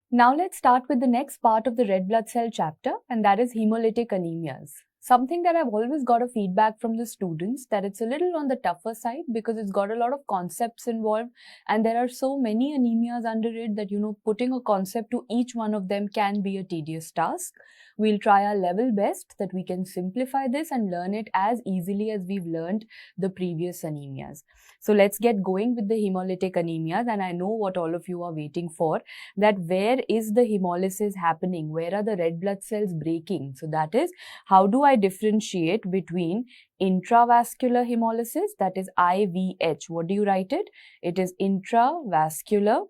Now let's start with the next part of the red blood cell chapter, and that is hemolytic anemias. Something that I've always got a feedback from the students that it's a little on the tougher side because it's got a lot of concepts involved and there are so many anemias under it that, putting a concept to each one of them can be a tedious task. We'll try our level best that we can simplify this and learn it as easily as we've learned the previous anemias. So let's get going with the hemolytic anemias, and I know what all of you are waiting for, that where is the hemolysis happening? Where are the red blood cells breaking? So that is, how do I differentiate between intravascular hemolysis, that is IVH. What do you write it? It is intravascular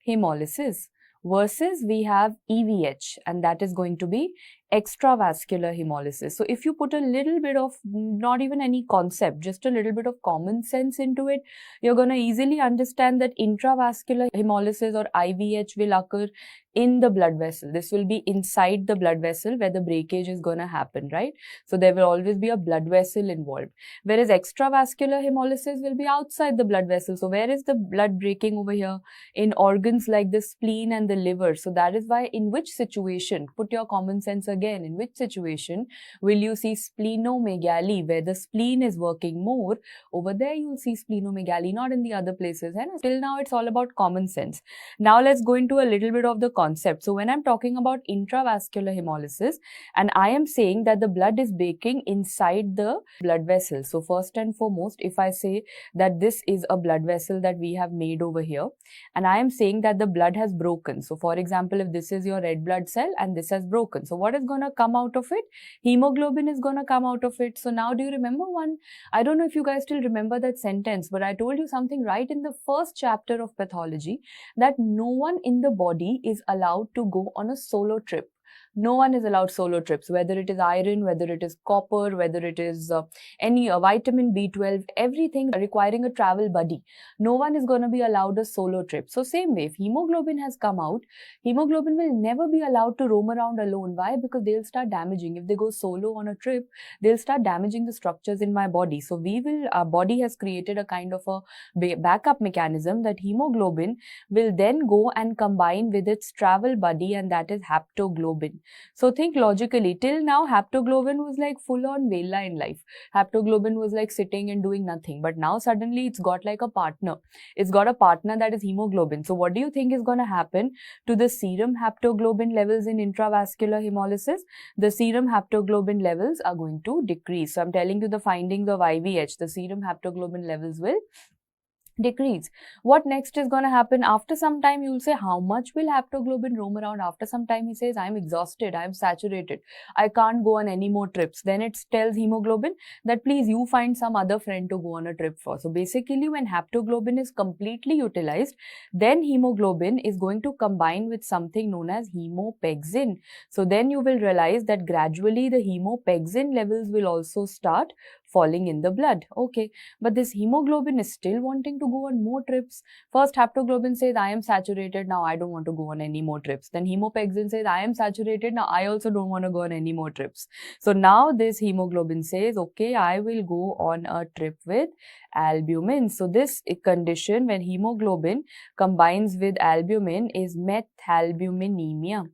hemolysis, versus we have EVH, and that is going to be extravascular hemolysis. So if you put a little bit of, not even any concept, just a little bit of common sense into it, you're going to easily understand that intravascular hemolysis or IVH will occur in the blood vessel. This will be inside the blood vessel where the breakage is going to happen, right? So there will always be a blood vessel involved. Whereas extravascular hemolysis will be outside the blood vessel. So where is the blood breaking over here? In organs like the spleen and the liver. So that is why, in which situation, put your common sense again, in which situation will you see splenomegaly, where the spleen is working more? Over there you will see splenomegaly, not in the other places. And till now it's all about common sense. Now let's go into a little bit of the concept. So when I'm talking about intravascular hemolysis, and I am saying that the blood is breaking inside the blood vessel. So first and foremost, if I say that this is a blood vessel that we have made over here, and I am saying that the blood has broken. So for example, if this is your red blood cell and this has broken, so what is going to come out of it? Hemoglobin is going to come out of it. So now do you remember one? I don't know if you guys still remember that sentence, but I told you something right in the first chapter of pathology, that no one in the body is allowed to go on a solo trip. No one is allowed solo trips, whether it is iron, whether it is copper, whether it is any vitamin B12, everything requiring a travel buddy. No one is going to be allowed a solo trip. So same way, if hemoglobin has come out, hemoglobin will never be allowed to roam around alone. Why? Because they'll start damaging. If they go solo on a trip, they'll start damaging the structures in my body. So our body has created a kind of a backup mechanism that hemoglobin will then go and combine with its travel buddy, and that is haptoglobin. So think logically, till now haptoglobin was like full on vela in life. Haptoglobin was like sitting and doing nothing, but now suddenly it's got like a partner. It's got a partner, that is hemoglobin. So what do you think is going to happen to the serum haptoglobin levels in intravascular hemolysis? The serum haptoglobin levels are going to decrease. So I'm telling you the findings of IVH, the serum haptoglobin levels will decrease. What next is going to happen? After some time, you will say, how much will haptoglobin roam around? After some time, he says, I'm exhausted, I'm saturated, I can't go on any more trips. Then it tells hemoglobin that please, you find some other friend to go on a trip for. So basically, when haptoglobin is completely utilized, then hemoglobin is going to combine with something known as hemopexin. So then you will realize that gradually the hemopexin levels will also start falling in the blood. Okay, but this hemoglobin is still wanting to go on more trips. First, haptoglobin says, I am saturated, now I don't want to go on any more trips. Then hemopexin says, I am saturated, now I also don't want to go on any more trips. So now this hemoglobin says, okay, I will go on a trip with albumin. So this condition, when hemoglobin combines with albumin, is methalbuminemia.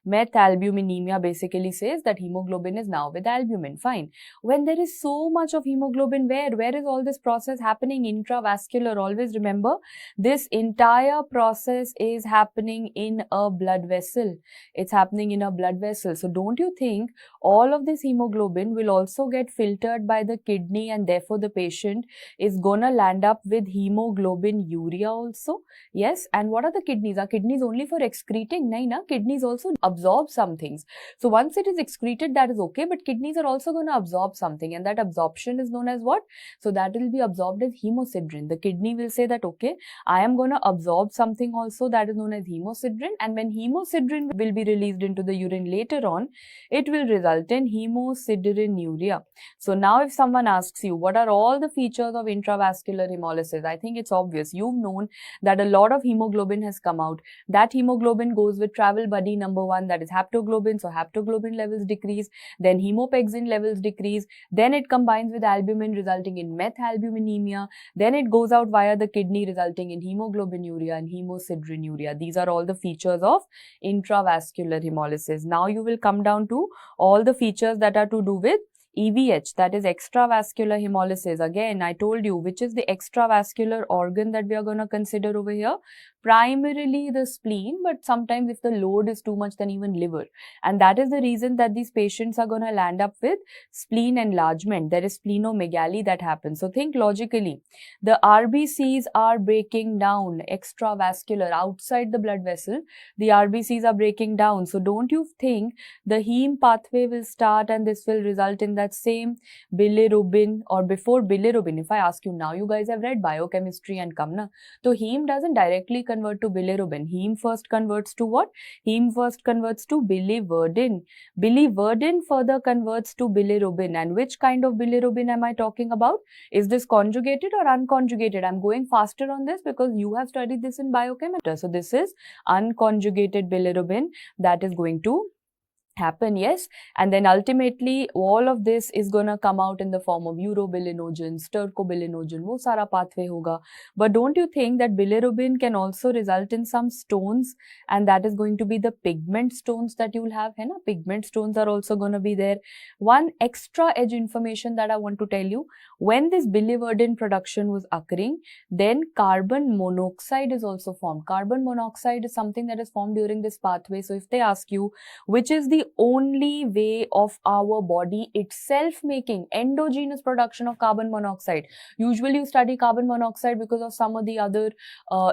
Methalbuminemia basically says that hemoglobin is now with albumin. Fine. When there is so much of hemoglobin, where is all this process happening? Intravascular. Always remember, this entire process is happening in a blood vessel. It's happening in a blood vessel. So don't you think all of this hemoglobin will also get filtered by the kidney, and therefore the patient is gonna land up with hemoglobin urea also? Yes. And what are the kidneys? Are kidneys only for excreting? No, kidneys also absorb some things. So once it is excreted, that is okay, but kidneys are also going to absorb something, and that absorption is known as what? So that will be absorbed as hemosiderin. The kidney will say that, okay, I am going to absorb something also, that is known as hemosiderin, and when hemosiderin will be released into the urine later on, it will result in hemosideриnuria. So now if someone asks you, what are all the features of intravascular hemolysis? I think it's obvious. You've known that a lot of hemoglobin has come out. That hemoglobin goes with travel buddy number one, that is haptoglobin. So haptoglobin levels decrease, then hemopexin levels decrease, then it combines combines with albumin resulting in methalbuminemia. Then it goes out via the kidney resulting in hemoglobinuria and hemosideриnuria. These are all the features of intravascular hemolysis. Now you will come down to all the features that are to do with EVH, that is extravascular hemolysis. Again, I told you which is the extravascular organ that we are going to consider over here. Primarily the spleen, but sometimes if the load is too much, then even liver. And that is the reason that these patients are going to land up with spleen enlargement. There is splenomegaly that happens. So think logically. The RBCs are breaking down extravascular outside the blood vessel. The RBCs are breaking down. So don't you think the heme pathway will start and this will result in that same bilirubin, or before bilirubin? If I ask you now, you guys have read biochemistry and Kamna. So heme doesn't directly convert to bilirubin. Heme first converts to what? Heme first converts to biliverdin. Biliverdin further converts to bilirubin. And which kind of bilirubin am I talking about? Is this conjugated or unconjugated? I'm going faster on this because you have studied this in biochemistry. So this is unconjugated bilirubin that is going to happen, yes, and then ultimately all of this is gonna come out in the form of urobilinogen, stercobilinogen, wo sara pathway hoga. But don't you think that bilirubin can also result in some stones, and that is going to be the pigment stones that you will have, hai na? Pigment stones are also going to be there. One extra edge information that I want to tell you, when this biliverdin production was occurring, then carbon monoxide is also formed. Carbon monoxide is something that is formed during this pathway. So if they ask you which is the only way of our body itself making endogenous production of carbon monoxide. Usually you study carbon monoxide because of some of the other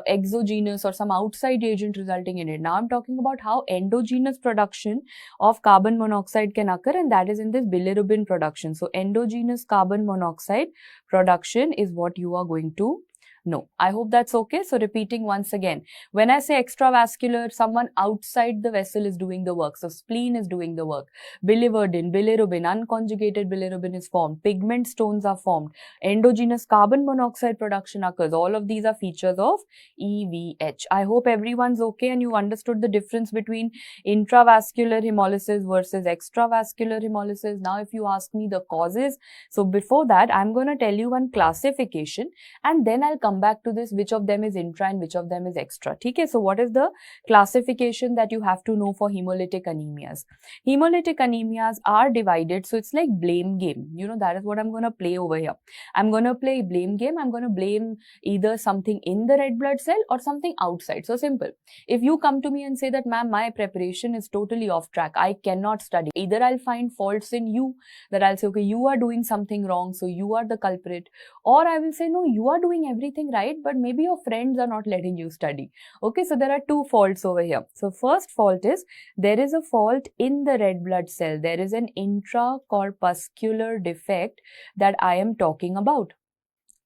exogenous or some outside agent resulting in it. Now I'm talking about how endogenous production of carbon monoxide can occur, and that is in this bilirubin production. So endogenous carbon monoxide production is what you are going to know. I hope that's okay. So repeating once again, when I say extravascular, someone outside the vessel is doing the work. So spleen is doing the work. Biliverdin, bilirubin, unconjugated bilirubin is formed. Pigment stones are formed. Endogenous carbon monoxide production occurs. All of these are features of EVH. I hope everyone's okay and you understood the difference between intravascular hemolysis versus extravascular hemolysis. Now if you ask me the causes, so before that I'm going to tell you one classification, and then I'll come back to this, which of them is intra and which of them is extra. Okay, so what is the classification that you have to know for hemolytic anemias? Hemolytic anemias are divided, so it's like blame game. You know, that is what I'm going to play over here. I'm going to play blame game. I'm going to blame either something in the red blood cell or something outside. So simple. If you come to me and say that, ma'am, my preparation is totally off track, I cannot study, either I'll find faults in you, that I'll say, okay, you are doing something wrong, so you are the culprit, or I will say, no, you are doing everything right, but maybe your friends are not letting you study. Okay, so there are two faults over here. So first fault is, there is a fault in the red blood cell. There is an intracorpuscular defect that I am talking about.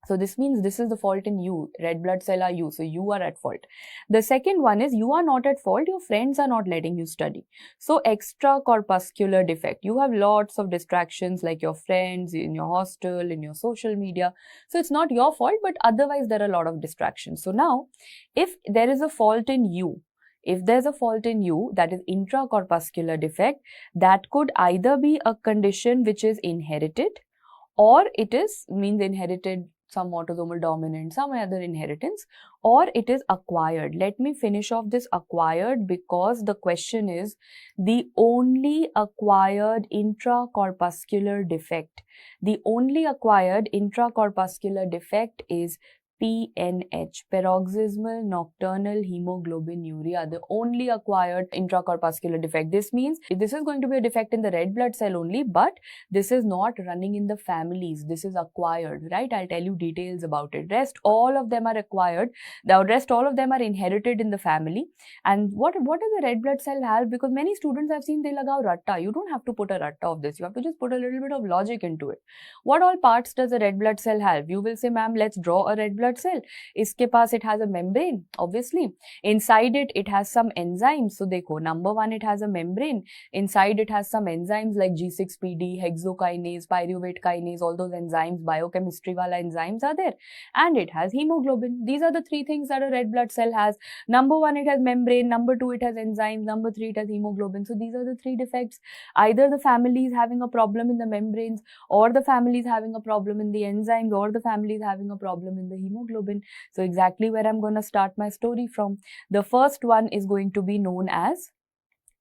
So this means this is the fault in you. Red blood cell are you. So you are at fault. The second one is, you are not at fault. Your friends are not letting you study. So extracorpuscular defect. You have lots of distractions like your friends, in your hostel, in your social media. So it's not your fault, but otherwise there are a lot of distractions. So now, if there is a fault in you, if there's a fault in you, that is intracorpuscular defect, that could either be a condition which is inherited, or it is inherited, some autosomal dominant, some other inheritance, or it is acquired. Let me finish off this acquired, because the question is the only acquired intracorpuscular defect. The only acquired intracorpuscular defect is PNH, paroxysmal nocturnal hemoglobinuria, the only acquired intracorpuscular defect. This means this is going to be a defect in the red blood cell only, but this is not running in the families. This is acquired, right? I'll tell you details about it. Rest all of them are acquired. The rest all of them are inherited in the family. And what does the red blood cell have? Because many students I've seen, they lagao ratta. You don't have to put a ratta of this. You have to just put a little bit of logic into it. What all parts does a red blood cell have? You will say, ma'am, let's draw a red blood blood cell. Iske paas it has a membrane, obviously. Inside it has some enzymes. So dekho, number one, it has a membrane. Inside it has some enzymes like G6PD, hexokinase, pyruvate kinase, all those enzymes, biochemistry wala enzymes are there. And it has hemoglobin. These are the three things that a red blood cell has. Number one, it has membrane. Number two, it has enzymes. Number three, it has hemoglobin. So these are the three defects. Either the family is having a problem in the membranes, or the family is having a problem in the enzymes, or the family is having a problem in the hemoglobin. So exactly where I'm going to start my story from. The first one is going to be known as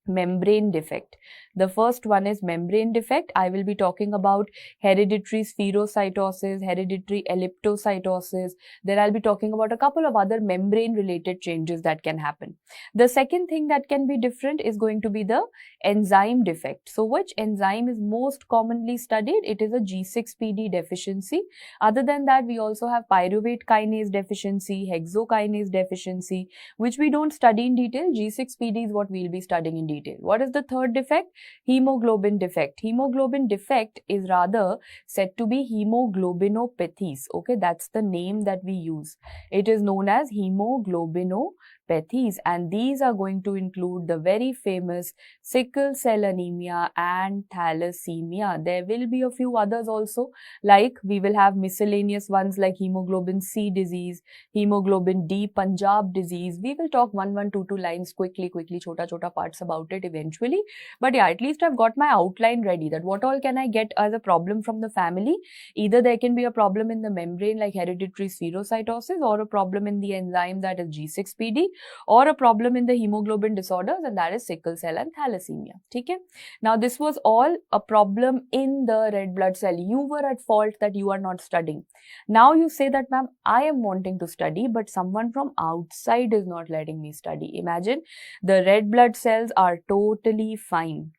membrane defect. The first one is membrane defect. I will be talking about hereditary spherocytosis, hereditary elliptocytosis. Then I'll be talking about a couple of other membrane related changes that can happen. The second thing that can be different is going to be the enzyme defect. So which enzyme is most commonly studied? It is a G6PD deficiency. Other than that, we also have pyruvate kinase deficiency, hexokinase deficiency, which we don't study in detail. G6PD is what we'll be studying in detail. What is the third defect? Hemoglobin defect. Hemoglobin defect is rather said to be hemoglobinopathies. Okay, that's the name that we use. It is known as hemoglobinopathies, and these are going to include the very famous sickle cell anemia and thalassemia. There will be a few others also, like we will have miscellaneous ones like hemoglobin C disease, hemoglobin D Punjab disease. We will talk 2 lines quickly, chota parts about it eventually. But yeah, at least I've got my outline ready that what all can I get as a problem from the family. Either there can be a problem in the membrane like hereditary spherocytosis, or a problem in the enzyme that is G6PD, or a problem in the hemoglobin disorders, and that is sickle cell and thalassemia. Okay? Now this was all a problem in the red blood cell. You were at fault that you are not studying. Now you say that, ma'am, I am wanting to study, but someone from outside is not letting me study. Imagine the red blood cells are totally fine.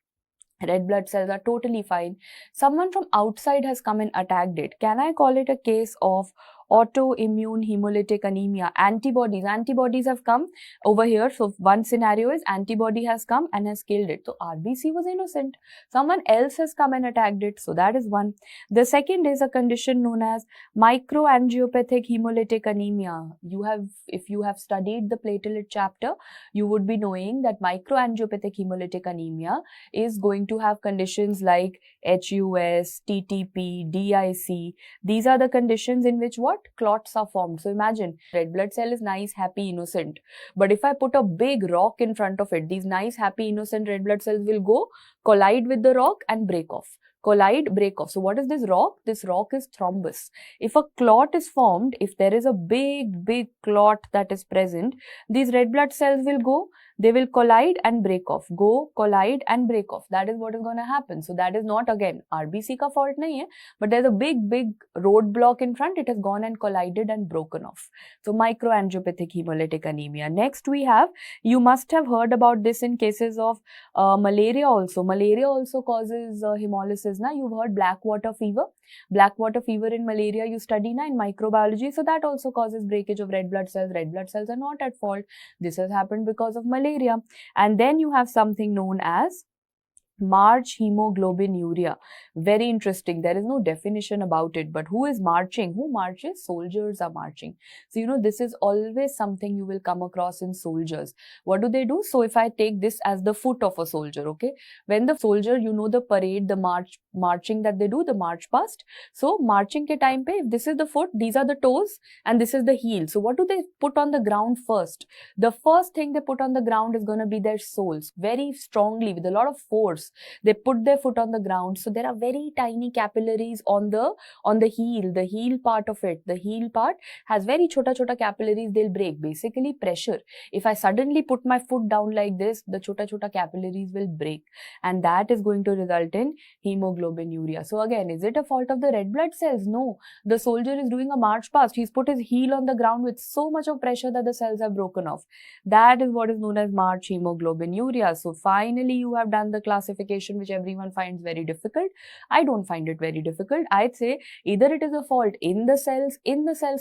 Red blood cells are totally fine. Someone from outside has come and attacked it. Can I call it a case of autoimmune hemolytic anemia? Antibodies have come over here. So one scenario is antibody has come and has killed it. So RBC was innocent. Someone else has come and attacked it. So that is one. The second is a condition known as microangiopathic hemolytic anemia. If you have studied the platelet chapter, you would be knowing that microangiopathic hemolytic anemia is going to have conditions like HUS, TTP, DIC. These are the conditions in which what? Clots are formed. So imagine, red blood cell is nice, happy, innocent. But if I put a big rock in front of it, these nice, happy, innocent red blood cells will go collide with the rock and break off. Collide, break off. So what is this rock? This rock is thrombus. If a clot is formed, if there is a big clot that is present, these red blood cells will go, they will collide and break off. Go, collide and break off. That is what is going to happen. So that is not, again, RBC ka fault nahi hai, but there's a big roadblock in front. It has gone and collided and broken off. So microangiopathic hemolytic anemia. Next we have, you must have heard about this in cases of malaria also. Malaria also causes hemolysis. Na? You've heard black water fever. Black water fever in malaria you study na in microbiology. So that also causes breakage of red blood cells. Red blood cells are not at fault. This has happened because of malaria. And then you have something known as March hemoglobinuria. Very interesting. There is no definition about it, but who is marching? Who marches? Soldiers are marching. So, this is always something you will come across in soldiers. What do? So, if I take this as the foot of a soldier, okay? When the soldier, the parade, the marching that they do, the march past. So, marching ke time pe, if this is the foot, these are the toes, and this is the heel. So, what do they put on the ground first? The first thing they put on the ground is going to be their soles, very strongly, with a lot of force. They put their foot on the ground. So there are very tiny capillaries on the heel part of it. The heel part has very chota capillaries. They'll break. Basically pressure. If I suddenly put my foot down like this, the chota capillaries will break, and that is going to result in hemoglobinuria. So again, is it a fault of the red blood cells? No. The soldier is doing a march past. He's put his heel on the ground with so much of pressure that the cells have broken off. That is what is known as March hemoglobinuria. So finally you have done the classification classification which everyone finds very difficult. I don't find it very difficult. I'd say either it is a fault in the cells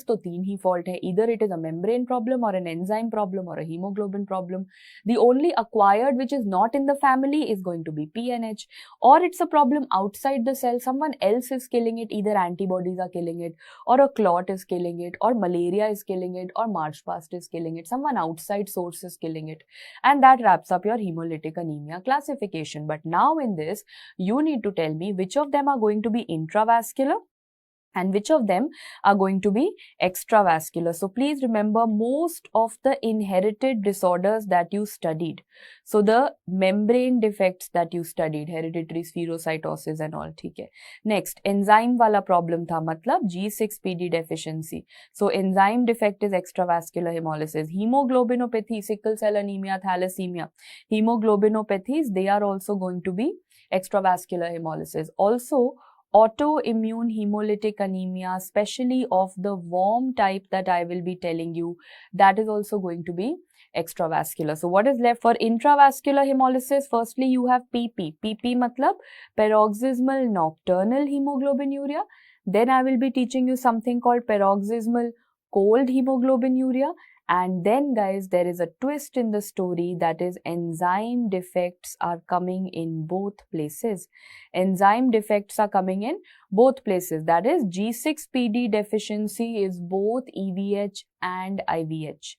तो तीन ही fault है. Either it is a membrane problem or an enzyme problem or a hemoglobin problem. The only acquired which is not in the family is going to be PNH, or it's a problem outside the cell. Someone else is killing it. Either antibodies are killing it, or a clot is killing it, or malaria is killing it, or march past is killing it. Someone outside source is killing it. And that wraps up your hemolytic anemia classification. But now in this, you need to tell me which of them are going to be intravascular and which of them are going to be extravascular. So please remember most of the inherited disorders that you studied. So the membrane defects that you studied, hereditary spherocytosis and all, ठीक है. Next, enzyme वाला problem था, मतलब G6PD deficiency. So enzyme defect is extravascular hemolysis. Hemoglobinopathy, sickle cell anemia, thalassemia, hemoglobinopathies, they are also going to be extravascular hemolysis. Also, autoimmune hemolytic anemia, especially of the warm type that I will be telling you, that is also going to be extravascular. So what is left for intravascular hemolysis? Firstly, you have PP. PP matlab paroxysmal nocturnal hemoglobinuria. Then I will be teaching you something called paroxysmal cold hemoglobinuria. And then guys, there is a twist in the story, that is enzyme defects are coming in both places. Enzyme defects are coming in both places. That is G6PD deficiency is both EVH and IVH.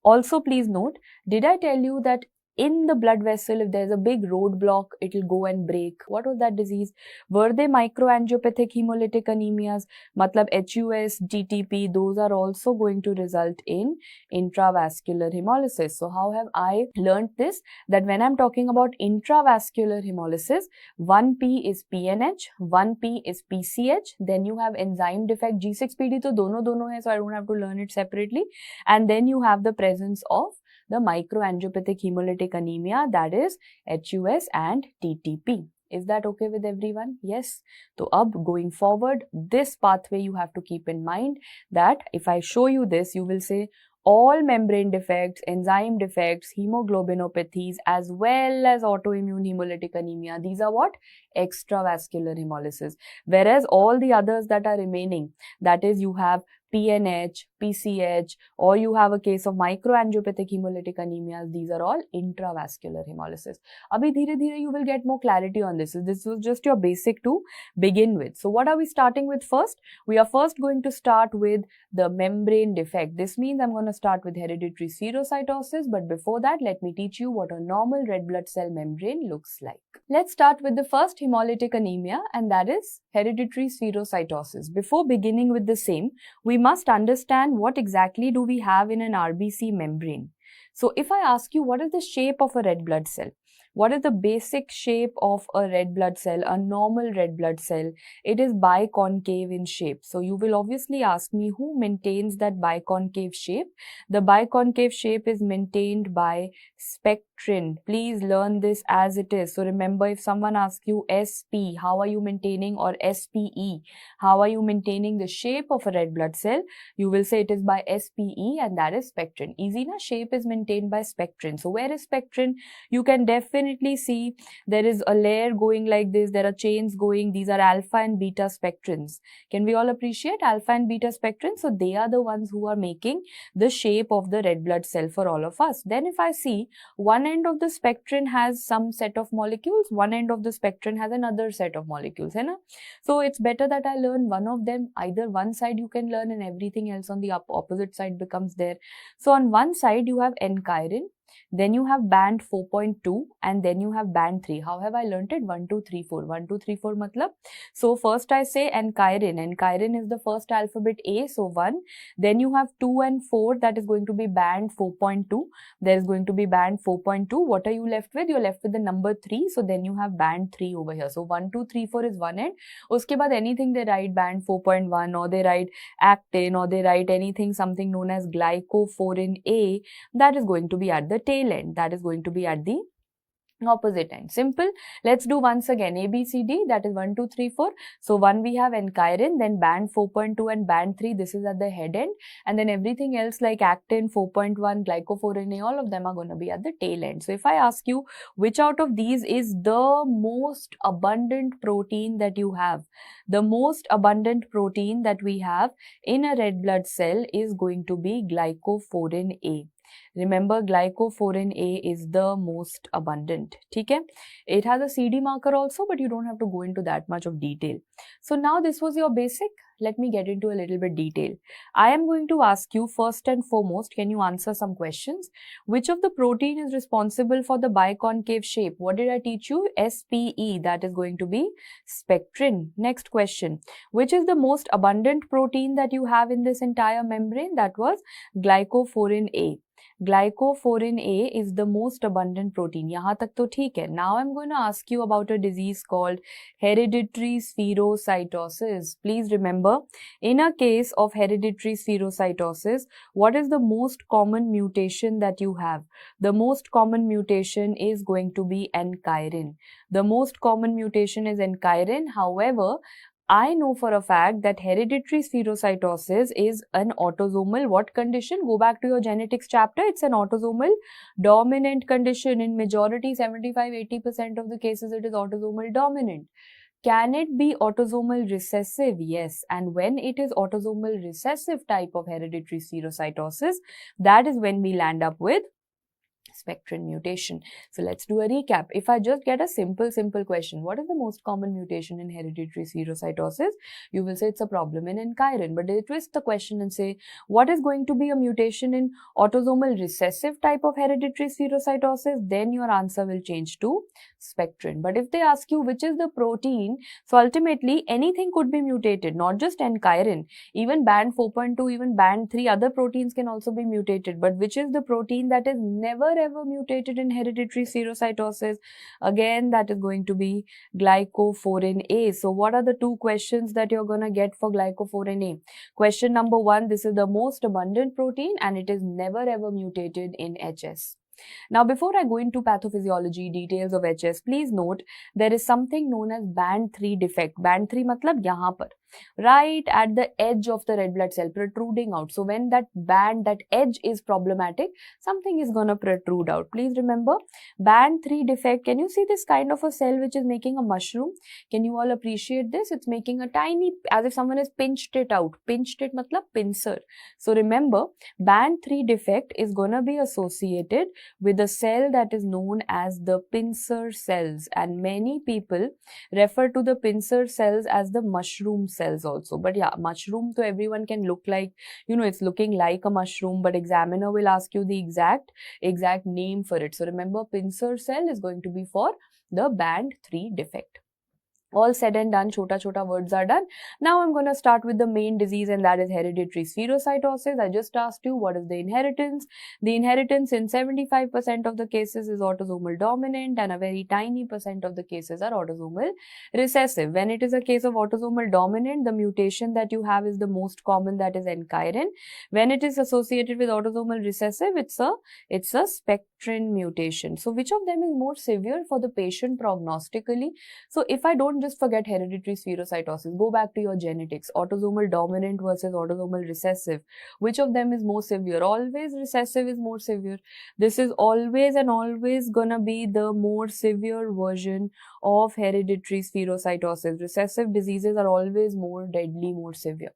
Also please note, did I tell you that in the blood vessel, if there's a big roadblock, it will go and break? What was that disease? Were they microangiopathic hemolytic anemias? Matlab HUS, DTP, those are also going to result in intravascular hemolysis. So how have I learned this? That when I'm talking about intravascular hemolysis, 1P is PNH, 1P is PCH, then you have enzyme defect G6PD, so dono hai, so I don't have to learn it separately. And then you have the presence of the microangiopathic hemolytic anemia, that is HUS and TTP. Is that okay with everyone? Yes. So ab going forward, this pathway you have to keep in mind, that if I show you this, you will say all membrane defects, enzyme defects, hemoglobinopathies, as well as autoimmune hemolytic anemia, these are what? Extravascular hemolysis. Whereas all the others that are remaining, that is you have PNH, PCH, or you have a case of microangiopathic hemolytic anemias, these are all intravascular hemolysis. Abhi dheere dheere you will get more clarity on this. This was just your basic to begin with. So what are we starting with first? We are first going to start with the membrane defect. This means I'm going to start with hereditary spherocytosis, but before that, let me teach you what a normal red blood cell membrane looks like. Let's start with the first hemolytic anemia, and that is hereditary spherocytosis. Before beginning with the same, we must understand what exactly do we have in an RBC membrane. So if I ask you what is the shape of a red blood cell, what is the basic shape of a red blood cell, a normal red blood cell? It is biconcave in shape. So you will obviously ask me who maintains that biconcave shape. The biconcave shape is maintained by spectrin. Please learn this as it is. So remember, if someone asks you SP, how are you maintaining, or SPE, how are you maintaining the shape of a red blood cell? You will say it is by SPE, and that is spectrin. Easy na? Shape is maintained by spectrin. So where is spectrin? You can definitely see there is a layer going like this, there are chains going, these are alpha and beta spectrins. Can we all appreciate alpha and beta spectrins? So they are the ones who are making the shape of the red blood cell for all of us. Then if I see one end of the spectrin has some set of molecules, one end of the spectrin has another set of molecules, hai na? So it's better that I learn one of them. Either one side you can learn and everything else on the opposite side becomes there. So on one side you have N-chirin, then you have band 4.2, and then you have band 3. How have I learnt it? 1, 2, 3, 4. 1, 2, 3, 4 matlab. So first I say N-chirin. N-chirin is the first alphabet A, so 1. Then you have 2 and 4, that is going to be band 4.2. There is going to be band 4.2. What are you left with? You're left with the number 3. So then you have band 3 over here. So 1, 2, 3, 4 is one end. Uske baad anything they write band 4.1, or they write actin, or they write anything, something known as glycophorin A, that is going to be at the tail end. That is going to be at the Opposite end. Simple. Let's do once again. A, B, C, D, that is 1, 2, 3, 4. So 1 we have enchirin, then band 4.2 and band 3, this is at the head end. And then everything else like actin, 4.1, glycophorin A, all of them are going to be at the tail end. So if I ask you which out of these is the most abundant protein that you have, the most abundant protein that we have in a red blood cell is going to be glycophorin A. Remember, glycophorin A is the most abundant. Okay? It has a CD marker also, but you don't have to go into that much of detail. So now this was your basic. Let me get into a little bit detail. I am going to ask you first and foremost, can you answer some questions? Which of the protein is responsible for the biconcave shape? What did I teach you? SPE, that is going to be spectrin. Next question. Which is the most abundant protein that you have in this entire membrane? That was glycophorin A. Glycophorin A is the most abundant protein. Yahan tak to theek hai. Now I'm going to ask you about a disease called hereditary spherocytosis. Please remember, in a case of hereditary spherocytosis, what is the most common mutation that you have? The most common mutation is going to be enchirin. The most common mutation is enchirin. However, I know for a fact that hereditary spherocytosis is an autosomal what condition? Go back to your genetics chapter. It's an autosomal dominant condition. In majority, 75-80% of the cases, it is autosomal dominant. Can it be autosomal recessive? Yes. And when it is autosomal recessive type of hereditary spherocytosis, that is when we land up with spectrin mutation. So let's do a recap. If I just get a simple question, what is the most common mutation in hereditary spherocytosis? You will say it's a problem in enchirin. But they twist the question and say, what is going to be a mutation in autosomal recessive type of hereditary spherocytosis? Then your answer will change to spectrin. But if they ask you which is the protein, so ultimately anything could be mutated, not just enchirin. Even band 4.2, even band 3, other proteins can also be mutated. But which is the protein that is never ever mutated in hereditary spherocytosis? Again, that is going to be glycophorin A. So what are the two questions that you're going to get for glycophorin A? Question number 1, this is the most abundant protein and it is never ever mutated in HS. Now, before I go into pathophysiology details of HS, please note there is something known as band 3 defect. Band 3 matlab yahan par, right at the edge of the red blood cell, protruding out. So when that band, that edge is problematic, something is going to protrude out. Please remember, band 3 defect. Can you see this kind of a cell which is making a mushroom? Can you all appreciate this? It's making a tiny, as if someone has pinched it out. Pinched it matlab pincer. So remember, band 3 defect is going to be associated with a cell that is known as the pincer cells, and many people refer to the pincer cells as the mushroom cells also. But yeah, mushroom to everyone can look like, it's looking like a mushroom, but examiner will ask you the exact name for it. So remember, pincer cell is going to be for the band 3 defect. All said and done, chota words are done. Now I'm going to start with the main disease, and that is hereditary spherocytosis. I just asked you what is the inheritance. The inheritance in 75% of the cases is autosomal dominant, and a very tiny percent of the cases are autosomal recessive. When it is a case of autosomal dominant, the mutation that you have is the most common, that is enchirin. When it is associated with autosomal recessive, it's a spectrin mutation. So which of them is more severe for the patient prognostically? So if I don't just forget hereditary spherocytosis, go back to your genetics. Autosomal dominant versus autosomal recessive. Which of them is more severe? Always recessive is more severe. This is always and always gonna be the more severe version of hereditary spherocytosis. Recessive diseases are always more deadly, more severe.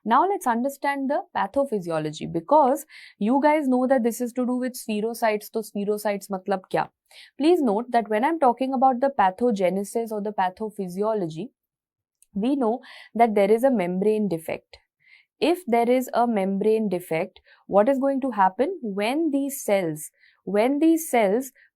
Now let's understand the pathophysiology, because you guys know that this is to do with spherocytes. So spherocytes matlab kya? Please note that when I'm talking about the pathogenesis or the pathophysiology, we know that there is a membrane defect. If there is a membrane defect, what is going to happen when these cells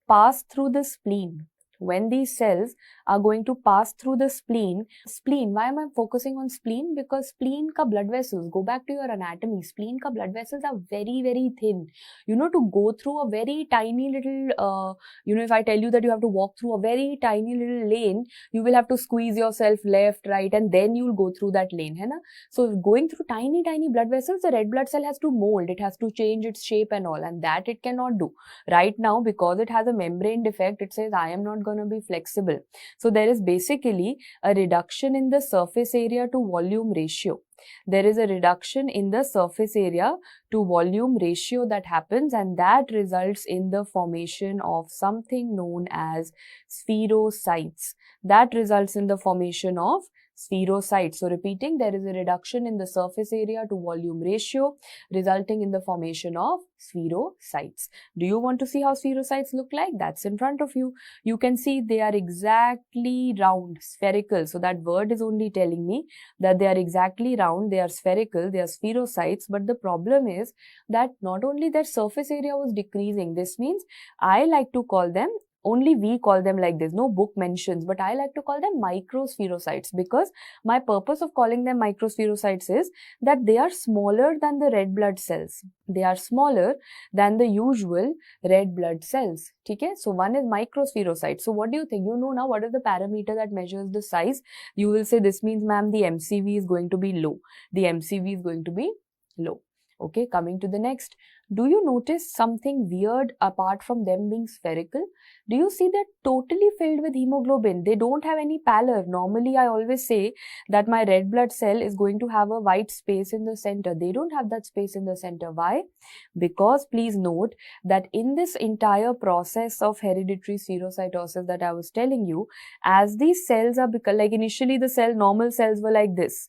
pass through the spleen? when these cells are going to pass through the spleen, why am I focusing on spleen? Because spleen ka blood vessels, go back to your anatomy, spleen ka blood vessels are very, very thin. To go through a very tiny little, if I tell you that you have to walk through a very tiny little lane, you will have to squeeze yourself left, right, and then you'll go through that lane, hai na? So going through tiny, tiny blood vessels, the red blood cell has to mold, it has to change its shape and all, and that it cannot do. Right now, because it has a membrane defect, it says, I am not going to be flexible. So there is basically a reduction in the surface area to volume ratio. There is a reduction in the surface area to volume ratio that happens, and that results in the formation of something known as spherocytes. That results in the formation of spherocytes. So repeating, there is a reduction in the surface area to volume ratio resulting in the formation of spherocytes. Do you want to see how spherocytes look like? That's in front of you. You can see they are exactly round, spherical. So that word is only telling me that they are exactly round, they are spherical, they are spherocytes. But the problem is that not only their surface area was decreasing, this means I like to call them, only we call them like this, no book mentions, but I like to call them microspherocytes, because my purpose of calling them microspherocytes is that they are smaller than the red blood cells. They are smaller than the usual red blood cells. Okay? So one is microspherocyte. So what do you think? You know now what is the parameter that measures the size? You will say this means, ma'am, the MCV is going to be low. The MCV is going to be low. Okay, coming to the next. Do you notice something weird apart from them being spherical? Do you see they're totally filled with hemoglobin? They don't have any pallor. Normally, I always say that my red blood cell is going to have a white space in the center. They don't have that space in the center. Why? Because please note that in this entire process of hereditary spherocytosis that I was telling you, as these cells are like initially the normal cells were like this.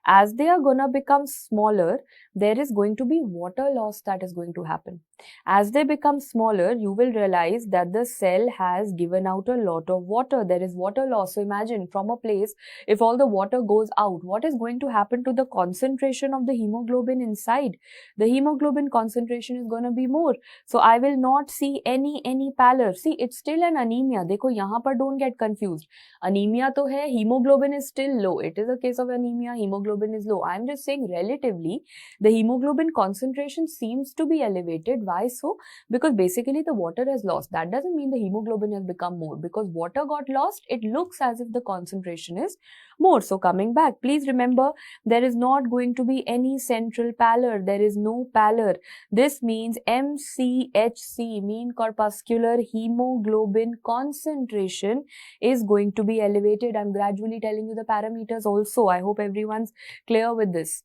As they are gonna become smaller, there is going to be water loss that is going to happen. As they become smaller, you will realize that the cell has given out a lot of water. There is water loss. So imagine from a place, if all the water goes out, what is going to happen to the concentration of the hemoglobin inside? The hemoglobin concentration is going to be more. So I will not see any pallor. See, it's still an anemia. Dekho, yahan par don't get confused. Anemia to hai, hemoglobin is still low. It is a case of anemia, hemoglobin is low. I'm just saying relatively, the hemoglobin concentration seems to be elevated. Why so? Because basically the water has lost. That doesn't mean the hemoglobin has become more. Because water got lost, it looks as if the concentration is more. So coming back, please remember, there is not going to be any central pallor. There is no pallor. This means MCHC, mean corpuscular hemoglobin concentration, is going to be elevated. I'm gradually telling you the parameters also. I hope everyone's clear with this.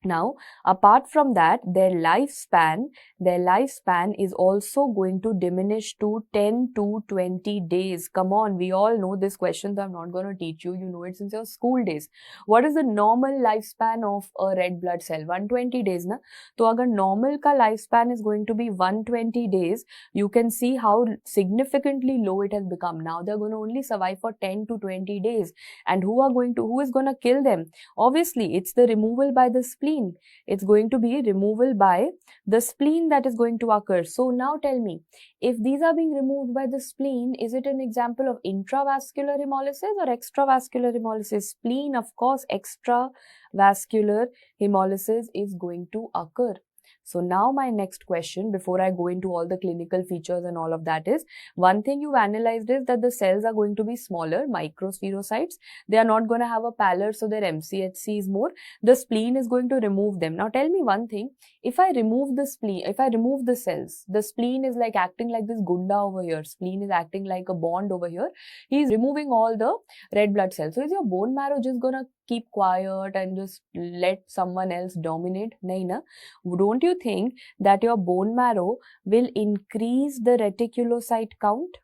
Now, apart from that, their lifespan is also going to diminish to 10 to 20 days. Come on, we all know this question, so I'm not going to teach you. You know it since your school days. What is the normal lifespan of a red blood cell? 120 days, na? So, agar normal ka lifespan is going to be 120 days, you can see how significantly low it has become. Now, they're going to only survive for 10 to 20 days. And who is going to kill them? Obviously, it's the removal by the spleen. It's going to be removal by the spleen that is going to occur. So now tell me, if these are being removed by the spleen, is it an example of intravascular hemolysis or extravascular hemolysis? Spleen, of course, extravascular hemolysis is going to occur. So now my next question, before I go into all the clinical features and all of that, is one thing you've analyzed is that the cells are going to be smaller, microspherocytes. They are not going to have a pallor, so their MCHC is more. The spleen is going to remove them. Now tell me one thing, if I remove the spleen, if I remove the cells, the spleen is like acting like this gunda over here. Spleen is acting like a bond over here. He's removing all the red blood cells. So is your bone marrow just going to keep quiet and just let someone else dominate? Nahi na. Don't you think that your bone marrow will increase the reticulocyte count?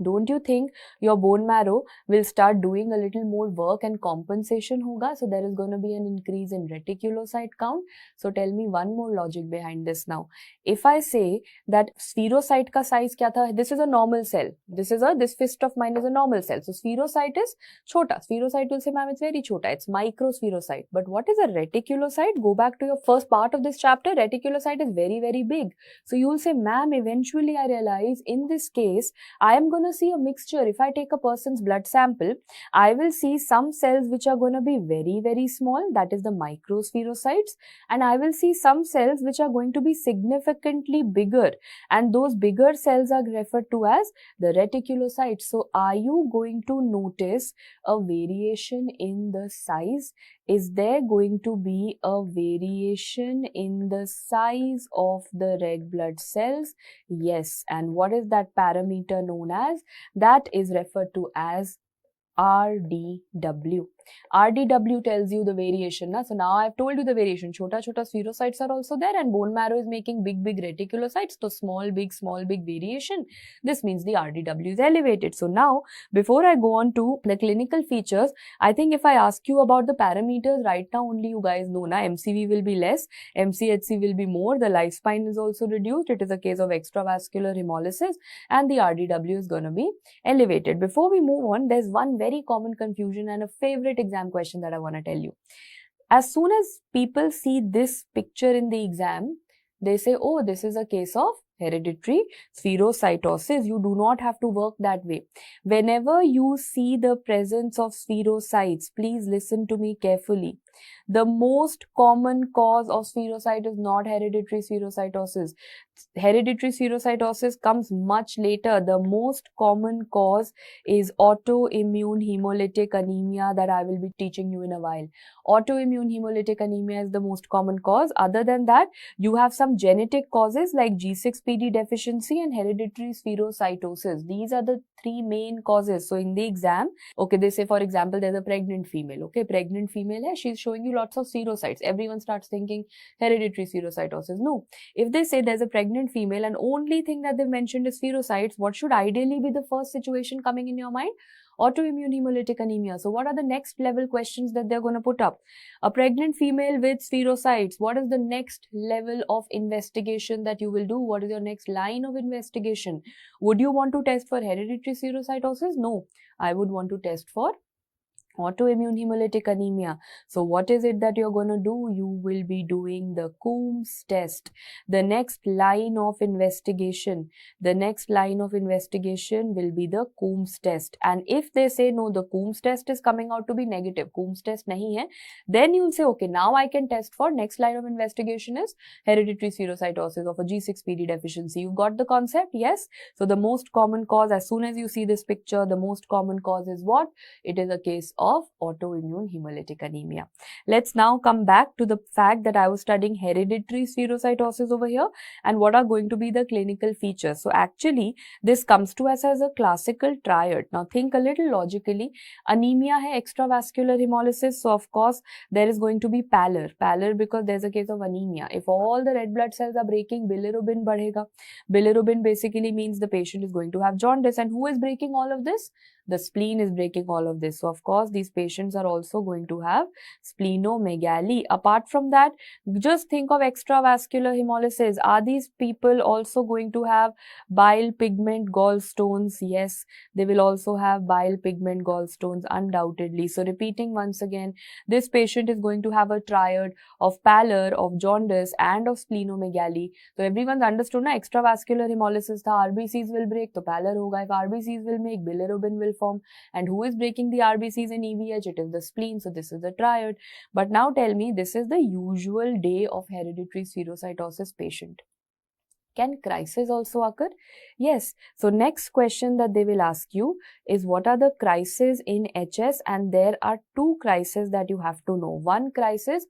Don't you think your bone marrow will start doing a little more work and compensation hoga? So there is going to be an increase in reticulocyte count. So tell me one more logic behind this now. If I say that spherocyte ka size kya tha? This is a normal cell. This fist of mine is a normal cell. So spherocyte is chota. Spherocyte will say, ma'am, it's very chota. It's microspherocyte. But what is a reticulocyte? Go back to your first part of this chapter. Reticulocyte is very, very big. So you will say, ma'am, eventually I realize in this case, I am going to to see a mixture. If I take a person's blood sample, I will see some cells which are going to be very, very small, that is the microspherocytes, and I will see some cells which are going to be significantly bigger, and those bigger cells are referred to as the reticulocytes. So are you going to notice a variation in the size? Is there going to be a variation in the size of the red blood cells? Yes. And what is that parameter known as? That is referred to as RDW. RDW tells you the variation. So now I've told you the variation. Chota spherocytes are also there, and bone marrow is making big reticulocytes. So small big variation. This means the RDW is elevated. So now, before I go on to the clinical features, I think if I ask you about the parameters right now, only you guys know na, MCV will be less, MCHC will be more, the lifespan is also reduced. It is a case of extravascular hemolysis, and the RDW is going to be elevated. Before we move on, there's one very common confusion and a favorite exam question that I want to tell you. As soon as people see this picture in the exam, they say, oh, this is a case of hereditary spherocytosis. You do not have to work that way. Whenever you see the presence of spherocytes, please listen to me carefully. The most common cause of spherocyte is not hereditary spherocytosis. Hereditary spherocytosis comes much later. The most common cause is autoimmune hemolytic anemia that I will be teaching you in a while. Autoimmune hemolytic anemia is the most common cause. Other than that, you have some genetic causes like G6PD deficiency and hereditary spherocytosis. These are the three main causes. So in the exam, okay, they say, for example, there's a pregnant female. Okay, pregnant female hai, she's showing you lots of spherocytes. Everyone starts thinking hereditary spherocytosis. No. If they say there's a pregnant female and only thing that they've mentioned is spherocytes, what should ideally be the first situation coming in your mind? Autoimmune hemolytic anemia. So what are the next level questions that they're going to put up? A pregnant female with spherocytes. What is the next level of investigation that you will do? What is your next line of investigation? Would you want to test for hereditary spherocytosis? No. I would want to test for autoimmune hemolytic anemia. So what is it that you're going to do? You will be doing the Coombs test. The next line of investigation will be the Coombs test. And if they say no, the Coombs test is coming out to be negative, Coombs test nahi hai, then you'll say, okay, now I can test for next line of investigation is hereditary spherocytosis of a G6PD deficiency. You've got the concept? Yes. So the most common cause, as soon as you see this picture, the most common cause is what? It is a case of autoimmune hemolytic anemia. Let's now come back to the fact that I was studying hereditary spherocytosis over here and what are going to be the clinical features. So actually, this comes to us as a classical triad. Now think a little logically. Anemia hai extravascular hemolysis. So of course, there is going to be pallor. Pallor because there's a case of anemia. If all the red blood cells are breaking, bilirubin badhega. Bilirubin basically means the patient is going to have jaundice. And who is breaking all of this? The spleen is breaking all of this. So of course, these patients are also going to have splenomegaly. Apart from that, just think of extravascular hemolysis. Are these people also going to have bile pigment gallstones? Yes, they will also have bile pigment gallstones undoubtedly. So repeating once again, this patient is going to have a triad of pallor, of jaundice and of splenomegaly. So everyone's understood na, extravascular hemolysis tha, RBCs will break, to pallor hoga. If RBCs will make, bilirubin will form. And who is breaking the RBCs in EVH? It is the spleen. So this is the triad. But now tell me, this is the usual day of hereditary spherocytosis patient. Can crisis also occur? Yes. So next question that they will ask you is what are the crises in HS? And there are two crises that you have to know. One crisis,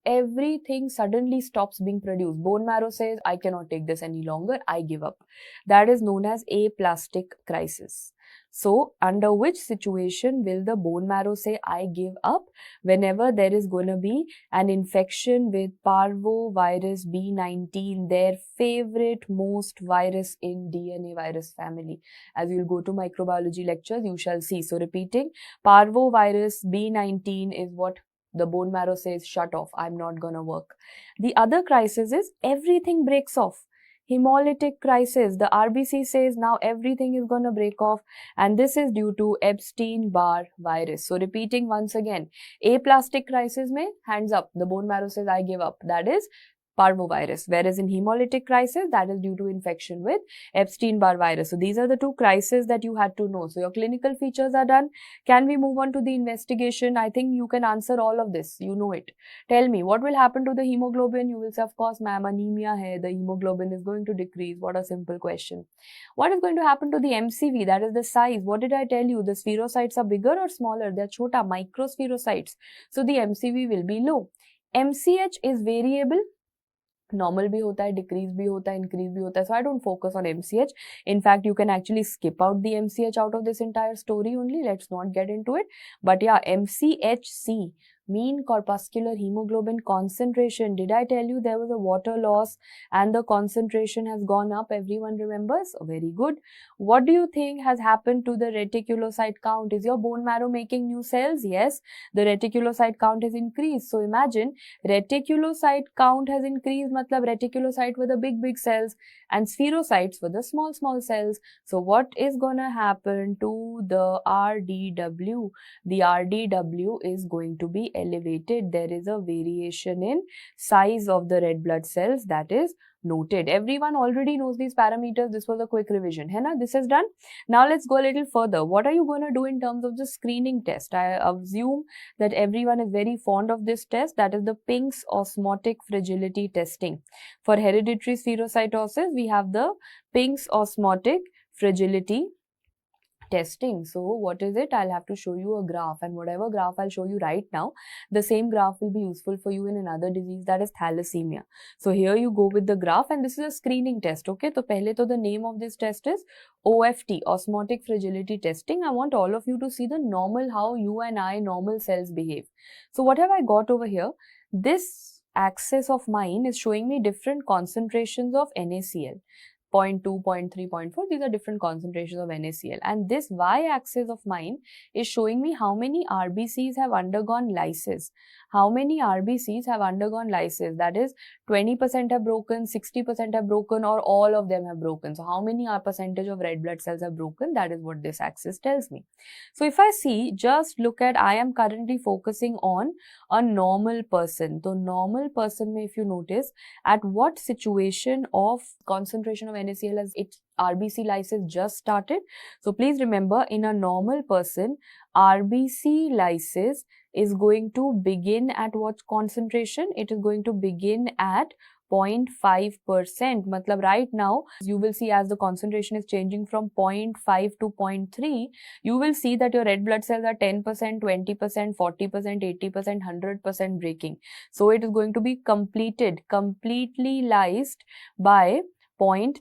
everything suddenly stops being produced. Bone marrow says, I cannot take this any longer, I give up. That is known as aplastic crisis. So, under which situation will the bone marrow say, I give up? Whenever there is going to be an infection with parvovirus B19, their favorite most virus in DNA virus family. As you will go to microbiology lectures, you shall see. So, repeating, parvovirus B19 is what the bone marrow says, shut off, I'm not gonna work. The other crisis is everything breaks off. Hemolytic crisis, the RBC says now everything is gonna break off, and this is due to Epstein-Barr virus. So repeating once again, aplastic crisis mein, hands up, the bone marrow says I give up. That is parvovirus, whereas in hemolytic crisis, that is due to infection with Epstein-Barr virus. So these are the two crises that you had to know. So your clinical features are done. Can we move on to the investigation? I think you can answer all of this. You know it. Tell me, what will happen to the hemoglobin? You will say, of course, ma'am, anemia hai. The hemoglobin is going to decrease. What a simple question. What is going to happen to the MCV? That is the size. What did I tell you? The spherocytes are bigger or smaller? They are chota, microspherocytes. So the MCV will be low. MCH is variable. Normal भी होता है, decrease भी होता है, increase भी होता है. So I don't focus on MCH. In fact, you can actually skip out the MCH out of this entire story only. Let's not get into it. But yeah, MCHC, mean corpuscular hemoglobin concentration. Did I tell you there was a water loss and the concentration has gone up? Everyone remembers? Very good. What do you think has happened to the reticulocyte count? Is your bone marrow making new cells? Yes, the reticulocyte count has increased. So imagine reticulocyte count has increased, matlab reticulocyte were the big cells and spherocytes were the small cells. So what is gonna happen to the RDW? The RDW is going to be elevated. There is a variation in size of the red blood cells that is noted. Everyone already knows these parameters. This was a quick revision. Hai na? This is done. Now let's go a little further. What are you going to do in terms of the screening test? I assume that everyone is very fond of this test. That is the Pink's osmotic fragility testing. For hereditary spherocytosis, we have the Pink's osmotic fragility testing. So what is it? I'll have to show you a graph, and whatever graph I'll show you right now, the same graph will be useful for you in another disease, that is thalassemia. So here you go with the graph, and this is a screening test. Okay, so pehle to the name of this test is OFT, osmotic fragility testing. I want all of you to see the normal, how you and I normal cells behave. So what have I got over here? This axis of mine is showing me different concentrations of NaCl. 0.2, 0.3, 0.4, these are different concentrations of NaCl. And this y-axis of mine is showing me how many RBCs have undergone lysis. How many RBCs have undergone lysis? That is 20% have broken, 60% have broken, or all of them have broken. So how many percentage of red blood cells have broken? That is what this axis tells me. So if I see, just look at, I am currently focusing on a normal person. So normal person, if you notice, at what situation of concentration of NaCl has its RBC lysis just started? So please remember, in a normal person, RBC lysis is going to begin at what concentration? It is going to begin at 0.5%. Matlab right now, you will see as the concentration is changing from 0.5 to 0.3, you will see that your red blood cells are 10%, 20%, 40%, 80%, 100% breaking. So it is going to be completely lysed by 0.3%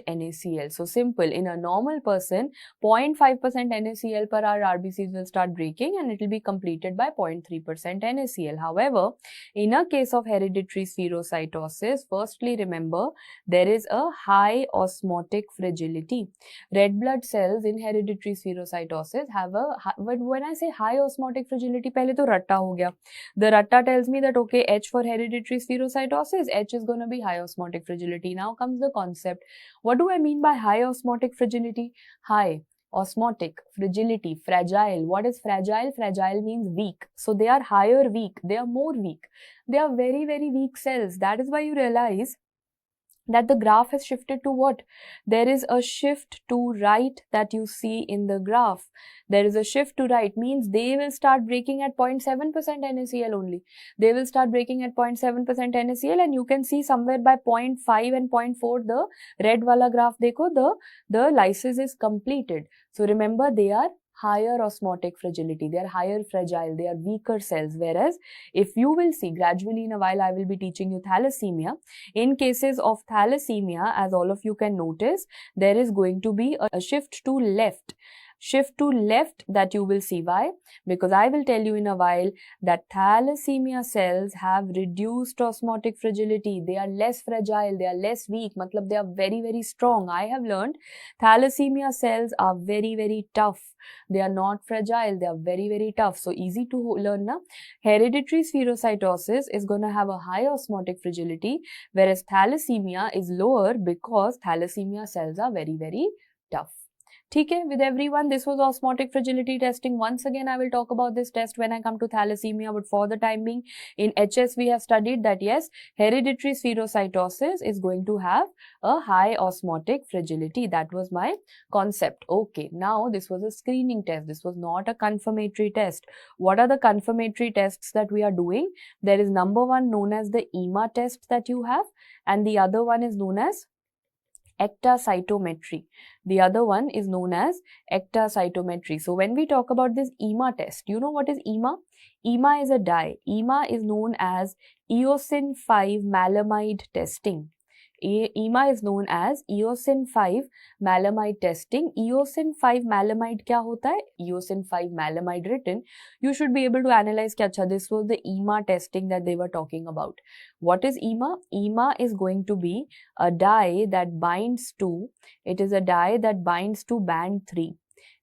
NaCl. So simple, in a normal person, 0.5% NaCl per hour RBCs will start breaking and it will be completed by 0.3% NaCl. However, in a case of hereditary spherocytosis, firstly remember, there is a high osmotic fragility. Red blood cells in hereditary spherocytosis have a, when I say high osmotic fragility, pehle to ratta ho gaya. The ratta tells me that okay, H for hereditary spherocytosis, H is going to be high osmotic fragility. Now comes the concept. What do I mean by high osmotic fragility? High osmotic fragility, fragile. What is fragile? Fragile means weak. So they are higher weak. They are more weak. They are very weak cells. That is why you realize that the graph has shifted to what? There is a shift to right that you see in the graph. There is a shift to right, means they will start breaking at 0.7% NaCl only. They will start breaking at 0.7% NaCl, and you can see somewhere by 0.5 and 0.4, the red wala graph dekho, the lysis is completed. So remember, they are higher osmotic fragility, they are higher fragile, they are weaker cells. Whereas if you will see gradually, in a while I will be teaching you thalassemia. In cases of thalassemia, as all of you can notice, there is going to be a shift to left. Shift to left that you will see. Why? Because I will tell you in a while that thalassemia cells have reduced osmotic fragility. They are less fragile, they are less weak, matlab they are very strong. I have learned thalassemia cells are very tough. They are not fragile, they are very tough. So easy to learn, na? Hereditary spherocytosis is going to have a high osmotic fragility, whereas thalassemia is lower because thalassemia cells are very tough. ठीक है, with everyone, this was osmotic fragility testing. Once again, I will talk about this test when I come to thalassemia, but for the time being, in HS, we have studied that yes, hereditary spherocytosis is going to have a high osmotic fragility. That was my concept. Okay, now this was a screening test. This was not a confirmatory test. What are the confirmatory tests that we are doing? There is number one known as the EMA test that you have, and the other one is known as ectacytometry. The other one is known as ectacytometry. So when we talk about this EMA test, you know what is EMA? EMA is a dye. EMA is known as eosin 5 malamide testing. EMA is known as eosin 5 malamide testing. Eosin 5 malamide क्या होता है? Eosin 5 malamide written. You should be able to analyze कि अच्छा, this was the EMA testing that they were talking about. What is EMA? EMA is going to be a dye that binds to, it is a dye that binds to band 3.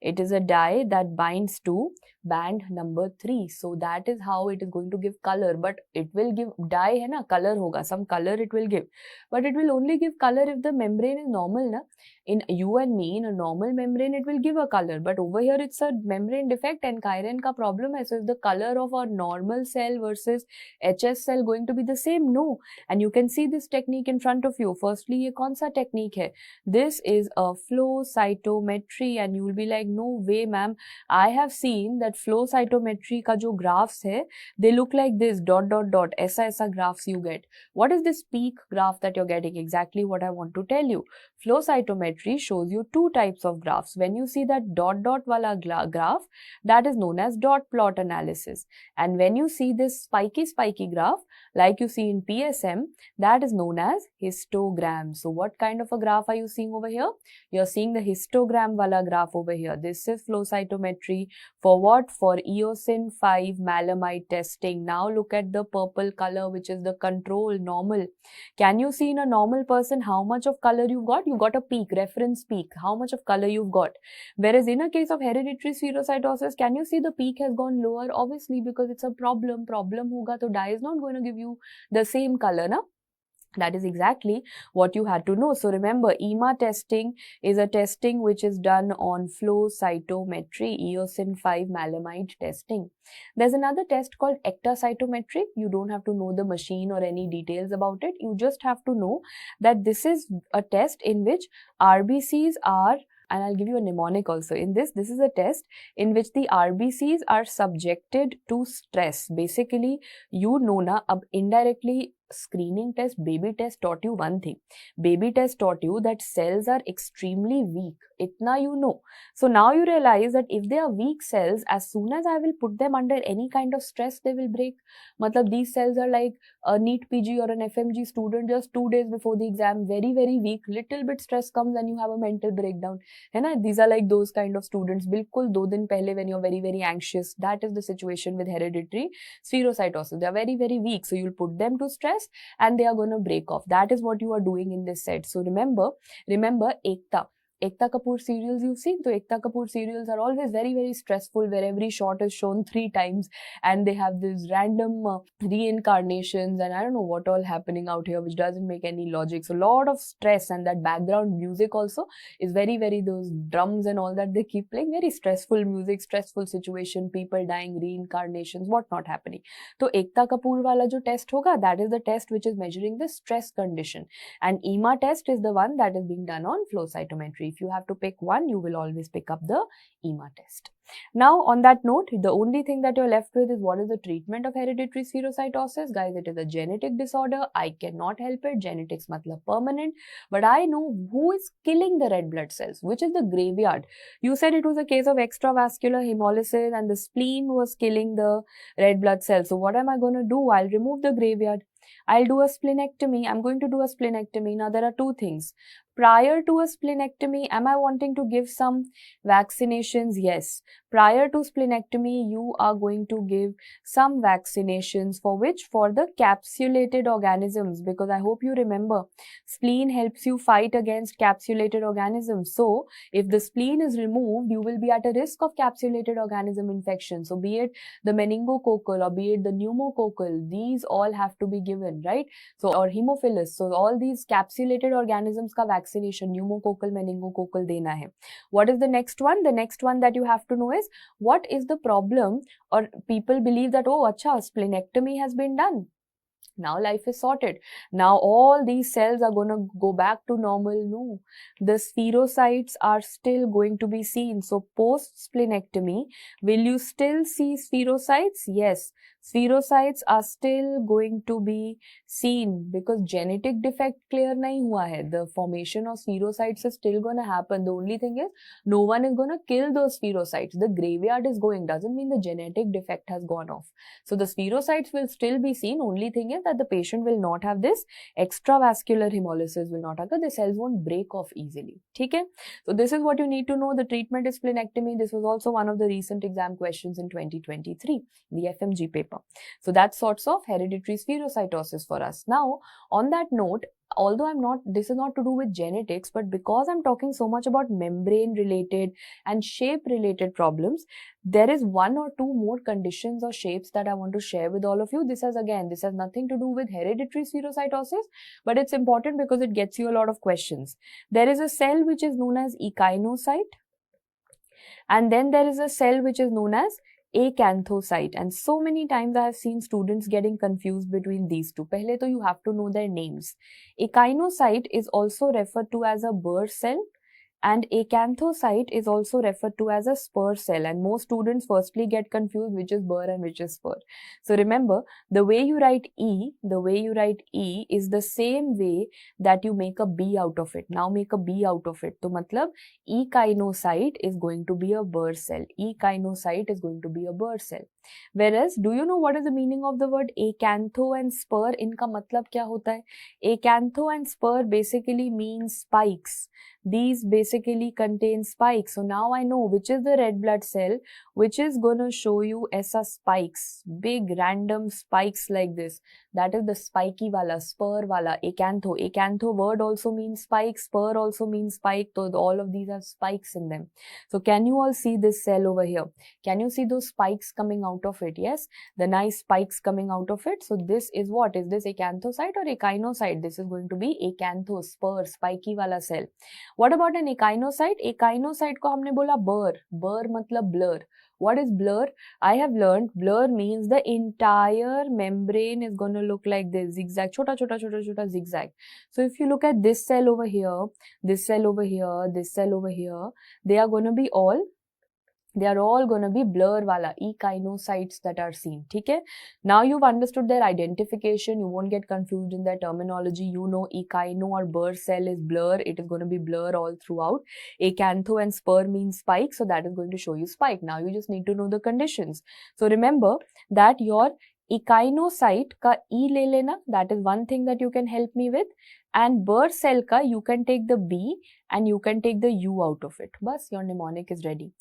It is a dye that binds to band number 3. So that is how it is going to give color, but it will give dye hai na, color hoga, some color it will give, but it will only give color if the membrane is normal na. In you and me, in a normal membrane, it will give a color, but over here it's a membrane defect and chirin ka problem hai. So is the color of a normal cell versus HS cell going to be the same? No. And you can see this technique in front of you. Firstly, ye kaun sa technique hai? This is a flow cytometry, and you will be like, no way ma'am, I have seen that flow cytometry का जो graphs है, they look like this, dot dot dot, ऐसा graphs you get. What is this peak graph that you're getting? Exactly what I want to tell you. Flow cytometry shows you two types of graphs. When you see that dot dot wala graph, that is known as dot plot analysis. And when you see this spiky graph, like you see in PSM, that is known as histogram. So what kind of a graph are you seeing over here? You're seeing the histogram wala graph over here. This is flow cytometry. For what? For eosin 5 malamide testing. Now look at the purple color, which is the control, normal. Can you see in a normal person how much of color you've got? You got a peak, reference peak, how much of color you've got. Whereas in a case of hereditary spherocytosis, can you see the peak has gone lower? Obviously, because it's a problem hoga, so dye is not going to give you the same color, na? That is exactly what you had to know. So remember, EMA testing is a testing which is done on flow cytometry, eosin 5 malamide testing. There's another test called ectacytometry. You don't have to know the machine or any details about it. You just have to know that this is a test in which RBCs are, and I'll give you a mnemonic also. In this is a test in which the RBCs are subjected to stress. Basically, you know na, ab indirectly screening test, baby test taught you one thing. Baby test taught you that cells are extremely weak. Itna you know. So now you realize that if they are weak cells, as soon as I will put them under any kind of stress, they will break. Matlab these cells are like a NEET PG or an FMG student just 2 days before the exam, very, very weak. Little bit stress comes and you have a mental breakdown. है ना? These are like those kind of students. बिल्कुल 2 दिन पहले when you're very, very anxious. That is the situation with hereditary spherocytosis. They are very, very weak. So you'll put them to stress and they are going to break off. That is what you are doing in this set. So remember Ekta Kapoor serials you've seen. So Ekta Kapoor serials are always very, very stressful, where every shot is shown 3 times and they have these random reincarnations and I don't know what all happening out here, which doesn't make any logic. So a lot of stress, and that background music also is very, very, those drums and all that they keep playing, very stressful music, stressful situation, people dying, reincarnations, what not happening. So Ekta Kapoor wala jo test hoga, that is the test which is measuring the stress condition. And EMA test is the one that is being done on flow cytometry. If you have to pick one, you will always pick up the EMA test. Now, on that note, the only thing that you're left with is what is the treatment of hereditary spherocytosis. Guys, it is a genetic disorder. I cannot help it. Genetics matlab permanent. But I know who is killing the red blood cells, which is the graveyard. You said it was a case of extravascular hemolysis and the spleen was killing the red blood cells. So what am I going to do? I'll remove the graveyard. I'll do a splenectomy. I'm going to do a splenectomy. Now, there are two things. Prior to a splenectomy, am I wanting to give some vaccinations? Yes. Prior to splenectomy, you are going to give some vaccinations for which? For the capsulated organisms, because I hope you remember, spleen helps you fight against capsulated organisms. So, if the spleen is removed, you will be at a risk of capsulated organism infection. So, be it the meningococcal or be it the pneumococcal, these all have to be given, right? So, or hemophilus. So, all these capsulated organisms ka vaccination, pneumococcal, meningococcal देना है. What is the next one? The next one that you have to know is what is the problem, or people believe that, oh, acha, splenectomy has been done. Now life is sorted. Now all these cells are going to go back to normal. No, the spherocytes are still going to be seen. So post splenectomy, will you still see spherocytes? Yes, spherocytes are still going to be seen because genetic defect clear nahi hua hai. The formation of spherocytes is still going to happen. The only thing is no one is going to kill those spherocytes. The graveyard is going, doesn't mean the genetic defect has gone off. So the spherocytes will still be seen. Only thing is that the patient will not have this extravascular hemolysis will not occur. The cells won't break off easily. Okay? So this is what you need to know. The treatment is splenectomy. This was also one of the recent exam questions in 2023, the FMG paper. So that's sorts of hereditary spherocytosis for us. Now, on that note, although this is not to do with genetics, but because I'm talking so much about membrane related and shape related problems, there is one or two more conditions or shapes that I want to share with all of you. This has nothing to do with hereditary spherocytosis, but it's important because it gets you a lot of questions. There is a cell which is known as echinocyte, and then there is a cell which is known as acanthocyte, and so many times I have seen students getting confused between these two. Pehle to you have to know their names. Echinocyte is also referred to as a Burr cell, and acanthocyte is also referred to as a spur cell, and most students firstly get confused which is Burr and which is spur. So remember, the way you write E is the same way that you make a B out of it. Now make a B out of it. So matlab echinocyte is going to be a Burr cell. Echinocyte is going to be a Burr cell. Whereas, do you know what is the meaning of the word acantho and spur? Inka matlab kya hota hai? Acantho and spur basically means spikes. These basically contain spikes. So now I know which is the red blood cell which is going to show you aisa spikes, big random spikes like this. That is the spiky wala, spur wala, acantho. Acantho word also means spike, spur also means spike. So all of these have spikes in them. So can you all see this cell over here? Can you see those spikes coming out of it? Yes, the nice spikes coming out of it. So this is what? Is this acanthocyte or echinocyte? This is going to be acantho, spur, spiky wala cell. What about an echinocyte? Echinocyte ko humne bola Burr. Burr matlab blur. What is blur? I have learned blur means the entire membrane is going to look like this, zigzag, chota zigzag. So if you look at this cell over here, this cell over here, this cell over here, they are going to be all going to be blur wala, echinocytes that are seen. Okay? Now you've understood their identification. You won't get confused in their terminology. You know echino or Burr cell is blur. It is going to be blur all throughout. Acantho and spur means spike. So that is going to show you spike. Now you just need to know the conditions. So remember that your echinocyte ka E le lena. That is one thing that you can help me with. And Burr cell ka you can take the B and you can take the U out of it. Bas, your mnemonic is ready.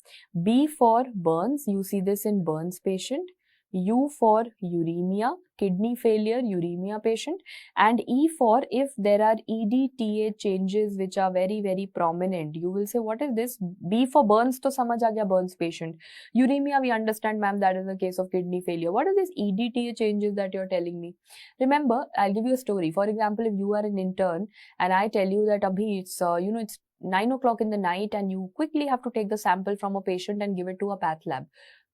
B for Burns, you see this in Burns patient. U for uremia, kidney failure, uremia patient. And E for if there are EDTA changes which are very, very prominent. You will say, what is this? B for Burns, to samajh aa gaya, Burns patient. Uremia, we understand, ma'am, that is a case of kidney failure. What are these EDTA changes that you're telling me? Remember, I'll give you a story. For example, if you are an intern and I tell you that abhi it's, it's 9 o'clock in the night and you quickly have to take the sample from a patient and give it to a path lab.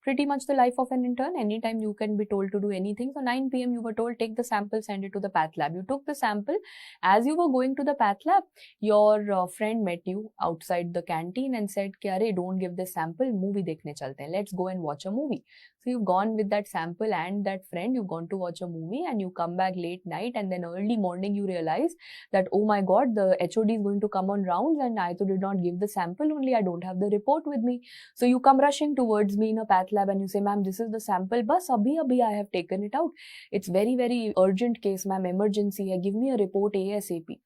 Pretty much the life of an intern. Anytime you can be told to do anything. So 9 p.m. you were told, take the sample, send it to the path lab. You took the sample. As you were going to the path lab, your friend met you outside the canteen and said, Kyare, don't give this sample, movie dekhne chalte hain. Let's go and watch a movie. So you've gone with that sample and that friend, you've gone to watch a movie and you come back late night and then early morning you realize that, oh my God, the HOD is going to come on rounds and I did not give the sample, only I don't have the report with me. So you come rushing towards me in a path lab and you say, ma'am, this is the sample, bas abhi I have taken it out. It's very, very urgent case, ma'am, emergency hai, give me a report ASAP.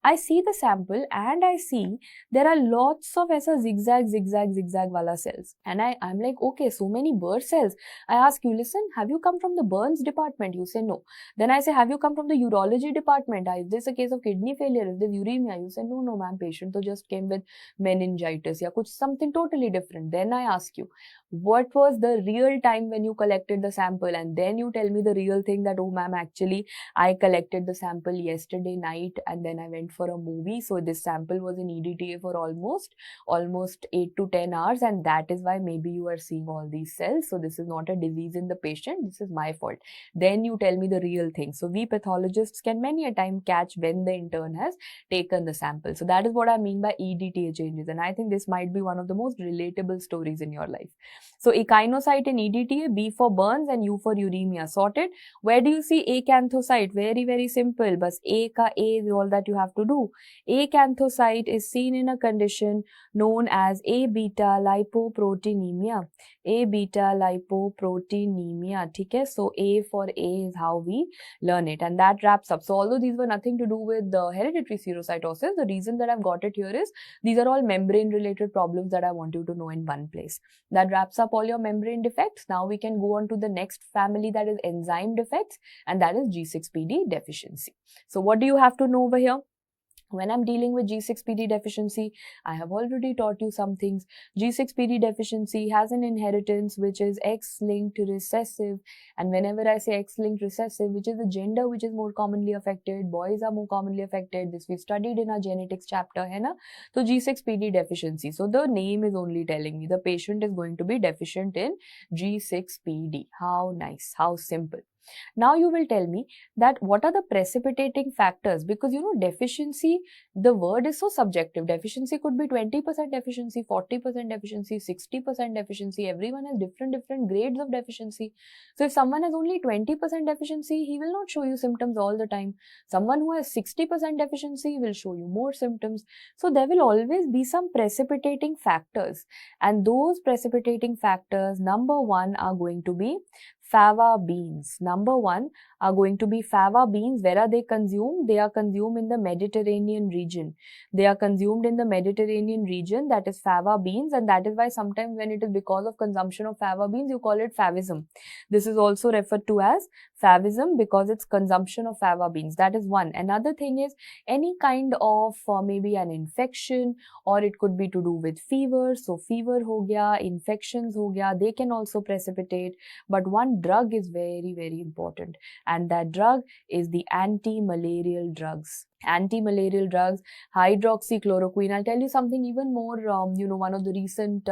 I see the sample and I see there are lots of aisa zigzag wala cells. And I'm like, okay, so many Burr cells. I ask you, listen, have you come from the Burns department? You say no. Then I say, have you come from the urology department? Is this a case of kidney failure? Is this uremia? You say, no, ma'am, patient to just came with meningitis. Ya kuch something totally different. Then I ask you, what was the real time when you collected the sample? And then you tell me the real thing that, oh, ma'am, actually, I collected the sample yesterday night and then I went went for a movie. So this sample was in EDTA for almost 8 to 10 hours, and that is why maybe you are seeing all these cells. So this is not a disease in the patient, this is my fault. Then you tell me the real thing. So we pathologists can many a time catch when the intern has taken the sample. So that is what I mean by EDTA changes, and I think this might be one of the most relatable stories in your life. So echinocyte in EDTA, B for burns and U for uremia. Sorted. Where do you see acanthocyte? Very, very simple. Bas A ka A is all that you have to do. Acanthocyte is seen in a condition known as A beta lipoproteinemia. A beta lipoproteinemia. Okay? So A for A is how we learn it, and that wraps up. So although these were nothing to do with the hereditary serocytosis, the reason that I've got it here is these are all membrane related problems that I want you to know in one place. That wraps up all your membrane defects. Now we can go on to the next family, that is enzyme defects, and that is G6PD deficiency. So what do you have to know over here? When I'm dealing with G6PD deficiency, I have already taught you some things. G6PD deficiency has an inheritance which is X-linked recessive, and whenever I say X-linked recessive, which is the gender which is more commonly affected, boys are more commonly affected. This we studied in our genetics chapter, hai na? So G6PD deficiency. So the name is only telling me the patient is going to be deficient in G6PD. How nice, how simple. Now you will tell me that what are the precipitating factors, because you know deficiency, the word is so subjective. Deficiency could be 20% deficiency, 40% deficiency, 60% deficiency. Everyone has different grades of deficiency. So if someone has only 20% deficiency, he will not show you symptoms all the time. Someone who has 60% deficiency will show you more symptoms. So there will always be some precipitating factors, and those precipitating factors, number one, are going to be fava beans. Number one are going to be fava beans. Where are they consumed? They are consumed in the Mediterranean region. They are consumed in the Mediterranean region, that is fava beans, and that is why sometimes when it is because of consumption of fava beans, you call it favism. This is also referred to as favism because it's consumption of fava beans. That is one. Another thing is any kind of maybe an infection, or it could be to do with fever. So fever ho gaya, infections ho gaya, they can also precipitate. But one drug is very, very important, and that drug is the anti-malarial drugs. Anti-malarial drugs, hydroxychloroquine. I'll tell you something even more, one of the recent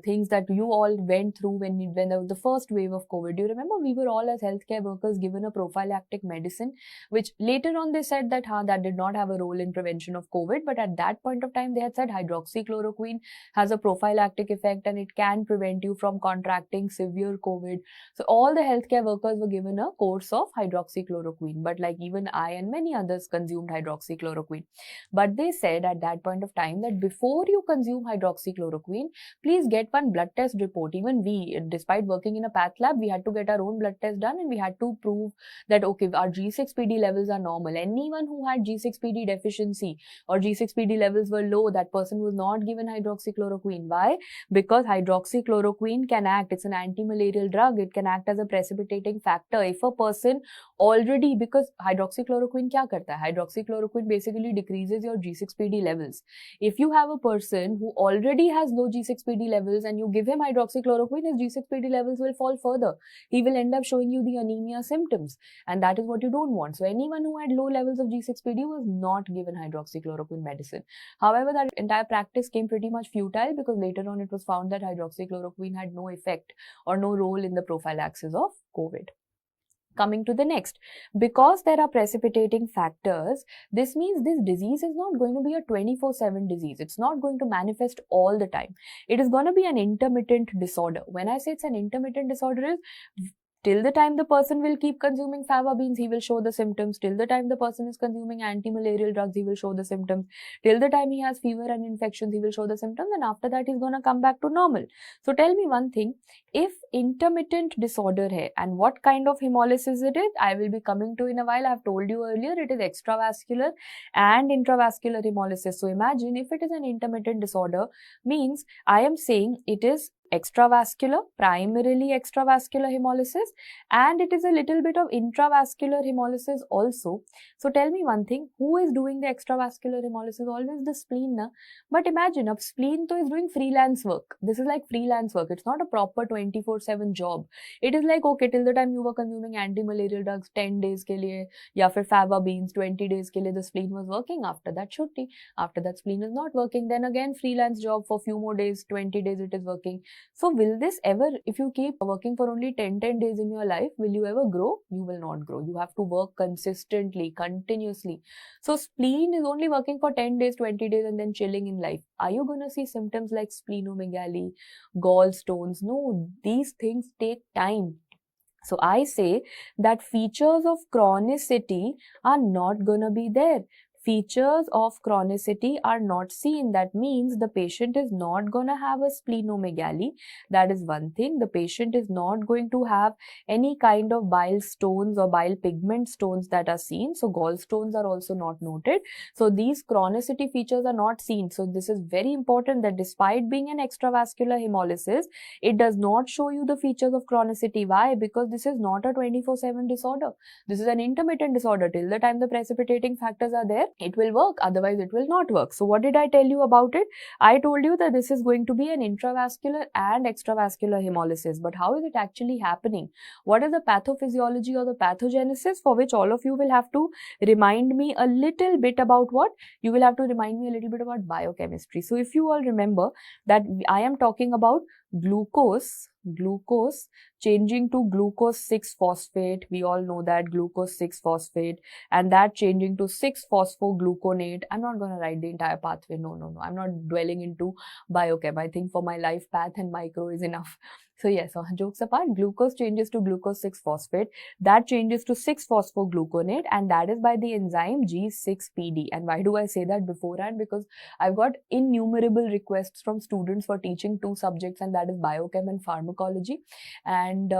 things that you all went through when there was the first wave of COVID. Do you remember we were all as healthcare workers given a prophylactic medicine, which later on they said that that did not have a role in prevention of COVID, but at that point of time they had said hydroxychloroquine has a prophylactic effect and it can prevent you from contracting severe COVID. So all the healthcare workers were given a course of hydroxychloroquine, but like even I and many others consumed hydroxychloroquine. But they said at that point of time that before you consume hydroxychloroquine, please get one blood test report. Even we, despite working in a path lab, we had to get our own blood test done, and we had to prove that okay, our G6PD levels are normal. Anyone who had G6PD deficiency or G6PD levels were low, that person was not given hydroxychloroquine. Why? Because hydroxychloroquine can act, it's an anti-malarial drug, it can act as a precipitating factor. If a person already, because hydroxychloroquine kya karta hai? Hydroxychloroquine basically decreases your G6PD levels. If you have a person who already has low G6PD levels and you give him hydroxychloroquine, his G6PD levels will fall further. He will end up showing you the anemia symptoms, and that is what you don't want. So anyone who had low levels of G6PD was not given hydroxychloroquine medicine. However, that entire practice came pretty much futile because later on it was found that hydroxychloroquine had no effect or no role in the prophylaxis of COVID. Coming to the next, because there are precipitating factors, this means this disease is not going to be a 24/7 disease. It's not going to manifest all the time. It is going to be an intermittent disorder. When I say it's an intermittent disorder, is till the time the person will keep consuming fava beans, he will show the symptoms. Till the time the person is consuming anti-malarial drugs, he will show the symptoms. Till the time he has fever and infections, he will show the symptoms, and after that he's going to come back to normal. So tell me one thing, if intermittent disorder hai, and what kind of hemolysis it is, I will be coming to in a while. I have told you earlier, it is extravascular and intravascular hemolysis. So imagine if it is an intermittent disorder, means I am saying it is extravascular, primarily extravascular hemolysis, and it is a little bit of intravascular hemolysis also. So tell me one thing, who is doing the extravascular hemolysis? Always the spleen, na? But imagine, a spleen is doing freelance work. This is like freelance work. It's not a proper 24/7 job. It is like, okay, till the time you were consuming anti-malarial drugs 10 days ke liye, ya fir fava beans 20 days ke liye, the spleen was working. After that, shooty. After that, spleen is not working. Then again, freelance job for few more days, 20 days it is working. So will this ever, if you keep working for only 10 days in your life, will you ever grow? You will not grow. You have to work consistently, continuously. So spleen is only working for 10 days, 20 days and then chilling in life. Are you going to see symptoms like splenomegaly, gallstones? No, these things take time. So I say that features of chronicity are not going to be there. Features of chronicity are not seen. That means the patient is not going to have a splenomegaly. That is one thing. The patient is not going to have any kind of bile stones or bile pigment stones that are seen. So gallstones are also not noted. So these chronicity features are not seen. So this is very important, that despite being an extravascular hemolysis, it does not show you the features of chronicity. Why? Because this is not a 24/7 disorder. This is an intermittent disorder. Till the time the precipitating factors are there, it will work. Otherwise, it will not work. So what did I tell you about it? I told you that this is going to be an intravascular and extravascular hemolysis. But how is it actually happening? What is the pathophysiology or the pathogenesis, for which all of you will have to remind me a little bit about what? You will have to remind me a little bit about biochemistry. So if you all remember that I am talking about glucose changing to glucose 6-phosphate. We all know that glucose 6-phosphate, and that changing to 6-phosphogluconate. I'm not going to write the entire pathway. No. I'm not dwelling into biochem. I think for my life, path and micro is enough. So yes, jokes apart, glucose changes to glucose 6-phosphate. That changes to 6-phosphogluconate, and that is by the enzyme G6PD. And why do I say that beforehand? Because I've got innumerable requests from students for teaching two subjects, and that is biochem and pharmacology. And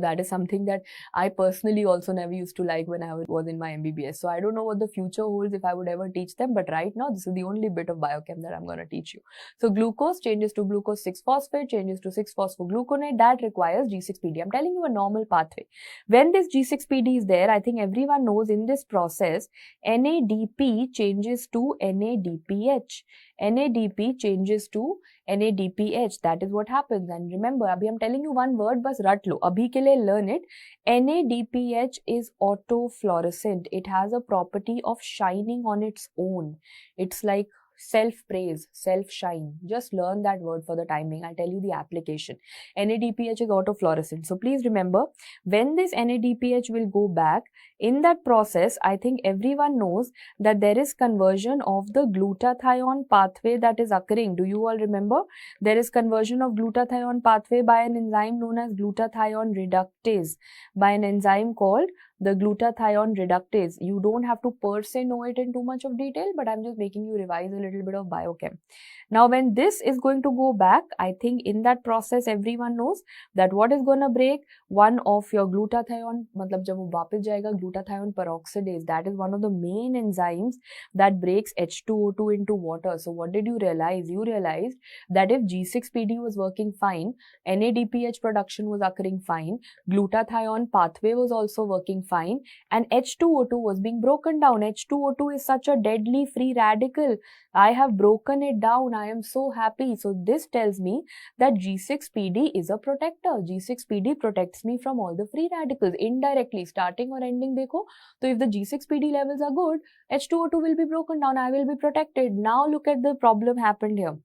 that is something that I personally also never used to like when I was in my MBBS. So I don't know what the future holds if I would ever teach them. But right now, this is the only bit of biochem that I'm going to teach you. So glucose changes to glucose 6-phosphate, changes to 6-phosphogluconate. That requires G6PD. I'm telling you a normal pathway. When this G6PD is there, I think everyone knows in this process, NADP changes to NADPH. NADP changes to NADPH. That is what happens. And remember, abhi I'm telling you one word, bas rat lo. Abhi ke liye learn it. NADPH is autofluorescent. It has a property of shining on its own. It's like self-praise, self-shine. Just learn that word for the timing. I'll tell you the application. NADPH is autofluorescent. So please remember, when this NADPH will go back, in that process, I think everyone knows that there is conversion of the glutathione pathway that is occurring. Do you all remember? There is conversion of glutathione pathway by an enzyme known as glutathione reductase, by an enzyme called the glutathione reductase. You don't have to per se know it in too much of detail, but I'm just making you revise a little bit of biochem. Now, when this is going to go back, I think in that process, everyone knows that what is going to break? One of your glutathione, matlab jab wo वापस जाएगा, glutathione peroxidase, that is one of the main enzymes that breaks H2O2 into water. So what did you realize? You realized that if G6PD was working fine, NADPH production was occurring fine, glutathione pathway was also working fine, and H2O2 was being broken down. H2O2 is such a deadly free radical. I have broken it down. I am so happy. So this tells me that G6PD is a protector. G6PD protects me from all the free radicals indirectly, starting or ending dekho. So if the G6PD levels are good, H2O2 will be broken down. I will be protected. Now look at the problem happened here.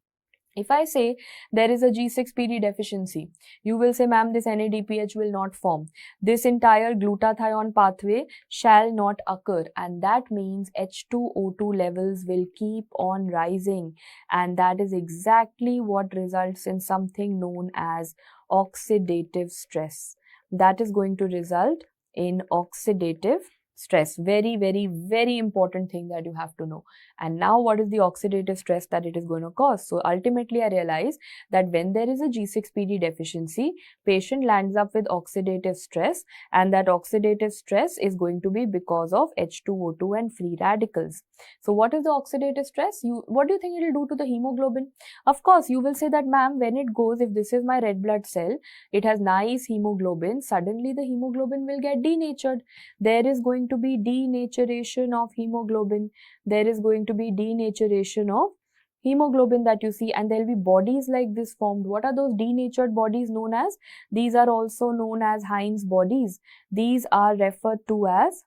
If I say there is a G6PD deficiency, you will say, ma'am, this NADPH will not form. This entire glutathione pathway shall not occur. And that means H2O2 levels will keep on rising. And that is exactly what results in something known as oxidative stress. That is going to result in oxidative stress. Very, very, very important thing that you have to know. And now what is the oxidative stress that it is going to cause? So ultimately I realize that when there is a G6PD deficiency, patient lands up with oxidative stress, and that oxidative stress is going to be because of H2O2 and free radicals. So what is the oxidative stress? What do you think it will do to the hemoglobin? Of course, you will say that, ma'am, when it goes, if this is my red blood cell, it has nice hemoglobin, suddenly the hemoglobin will get denatured. There is going to be denaturation of hemoglobin. There is going to be denaturation of hemoglobin that you see, and there will be bodies like this formed. What are those denatured bodies known as? These are also known as Heinz bodies. These are referred to as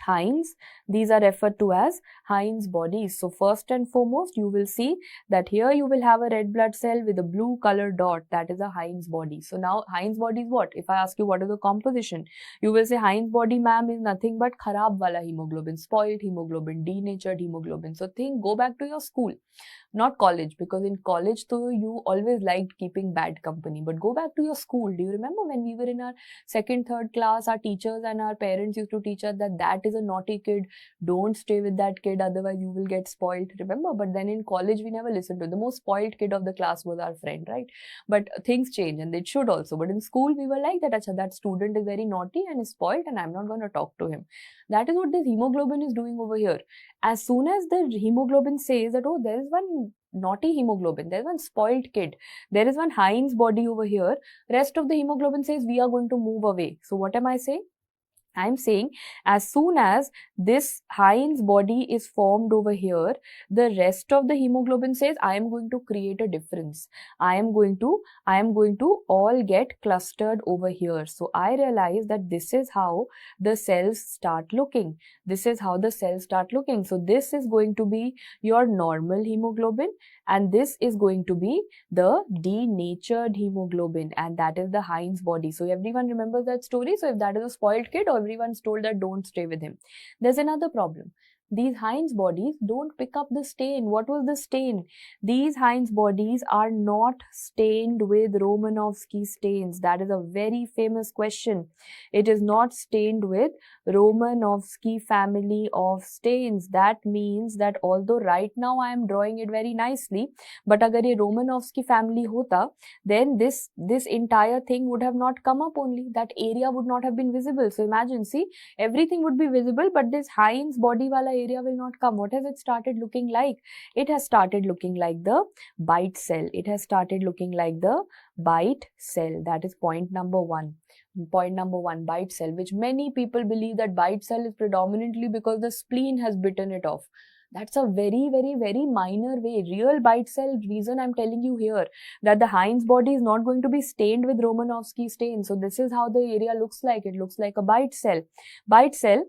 Heinz. These are referred to as Heinz bodies. So first and foremost, you will see that here you will have a red blood cell with a blue color dot. That is a Heinz body. So now Heinz body is what? If I ask you what is the composition, you will say Heinz body, ma'am, is nothing but kharab wala hemoglobin, spoiled hemoglobin, denatured hemoglobin. So go back to your school. Not college, because in college though you always liked keeping bad company, but go back to your school. Do you remember when we were in our second, third class, our teachers and our parents used to teach us that is a naughty kid, don't stay with that kid, otherwise you will get spoiled, remember? But then in college we never listened to it. The most spoiled kid of the class was our friend, right? But things change, and it should also. But in school we were like that, acha, that student is very naughty and is spoiled and I'm not going to talk to him. That is what this hemoglobin is doing over here. As soon as the hemoglobin says that, oh, there is one naughty hemoglobin, there is one spoiled kid, there is one Heinz body over here, rest of the hemoglobin says we are going to move away. So what am I saying? I'm saying as soon as this Heinz body is formed over here, the rest of the hemoglobin says I am going to create a difference. I am going to all get clustered over here. So I realize that this is how the cells start looking. This is how the cells start looking. So this is going to be your normal hemoglobin, and this is going to be the denatured hemoglobin, and that is the Heinz body. So everyone remembers that story. So if that is a spoiled kid, or everyone's told that don't stay with him. There's another problem. These Heinz bodies don't pick up the stain. What was the stain? These Heinz bodies are not stained with Romanovsky stains. That is a very famous question. It is not stained with Romanovsky family of stains. That means that although right now I am drawing it very nicely, but agar ye Romanovsky family hota, then this entire thing would have not come up only. That area would not have been visible. So imagine, see, everything would be visible, but this Heinz body wala area will not come. What has it started looking like? It has started looking like the bite cell. It has started looking like the bite cell. That is point number one. Point number one, bite cell, which many people believe that bite cell is predominantly because the spleen has bitten it off. That's a very, very, very minor way. Real bite cell reason I'm telling you here, that the Heinz body is not going to be stained with Romanovsky stain. So this is how the area looks like. It looks like a bite cell. Bite cell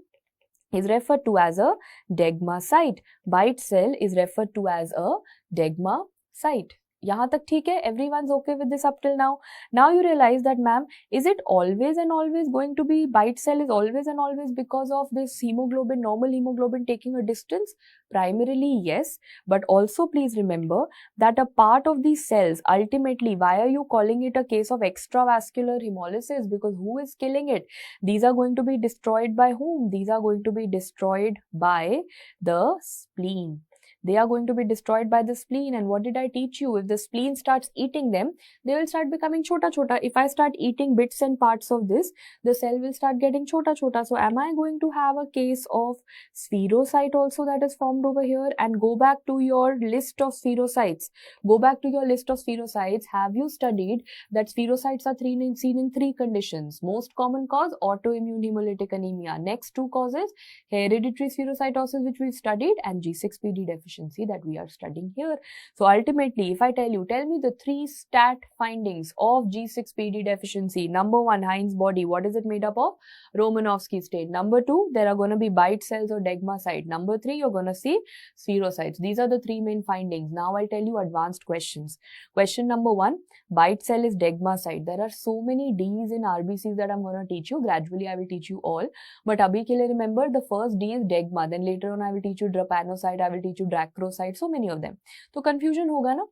is referred to as a degma site. Bite cell is referred to as a degma site. Yahan tak theek hai? Everyone's okay with this up till now. Now you realize that, ma'am, is it always and always going to be bite cell is always and always because of this hemoglobin, normal hemoglobin taking a distance? Primarily, yes. But also please remember that a part of these cells, ultimately, why are you calling it a case of extravascular hemolysis? Because who is killing it? These are going to be destroyed by whom? These are going to be destroyed by the spleen. They are going to be destroyed by the spleen. And what did I teach you? If the spleen starts eating them, they will start becoming chota chota. If I start eating bits and parts of this, the cell will start getting chota chota. So am I going to have a case of spherocyte also that is formed over here? And go back to your list of spherocytes. Go back to your list of spherocytes. Have you studied that spherocytes are seen in three conditions? Most common cause, autoimmune hemolytic anemia. Next two causes, hereditary spherocytosis, which we've studied, and G6PD deficiency that we are studying here. So ultimately, if I tell me the three stat findings of G6PD deficiency. Number one, Heinz body. What is it made up of? Romanovsky stain. Number two, there are going to be bite cells or degma site. Number three, you're going to see spherocytes. These are the three main findings. Now I'll tell you advanced questions. Question number one, bite cell is degma site. There are so many D's in RBCs that I'm going to teach you. Gradually, I will teach you all. But abhi ke liye remember, the first D is degma. Then later on, I will teach you drepanocyte. I will teach you dacrocyte. So many of them. So confusion hoga na?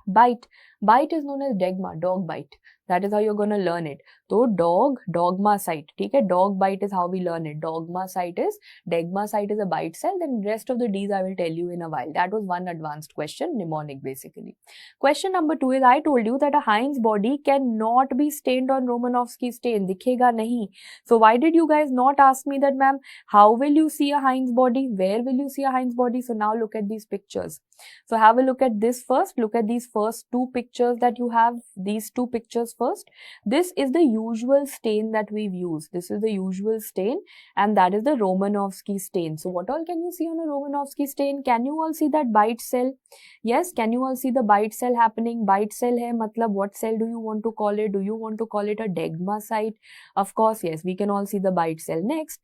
Bite. Bite is known as degma, dog bite. That is how you're going to learn it. So dog, dogma site. Okay, dog bite is how we learn it. Dogma site is, degma site is a bite cell. Then rest of the D's I will tell you in a while. That was one advanced question, mnemonic basically. Question number 2 is, I told you that a hind's body cannot be stained on Romanovsky stain. Dikhega nahi. So why did you guys not ask me that, ma'am, how will you see a hind's body? Where will you see a hind's body? So now look at these pictures. So have a look at this first. Look at these first two pictures that you have. These two pictures first. This is the usual stain that we've used. This is the usual stain, and that is the Romanovsky stain. So what all can you see on a Romanovsky stain? Can you all see that bite cell? Yes, can you all see the bite cell happening? Bite cell hai matlab what cell do you want to call it? Do you want to call it a degma site? Of course, yes, we can all see the bite cell. Next,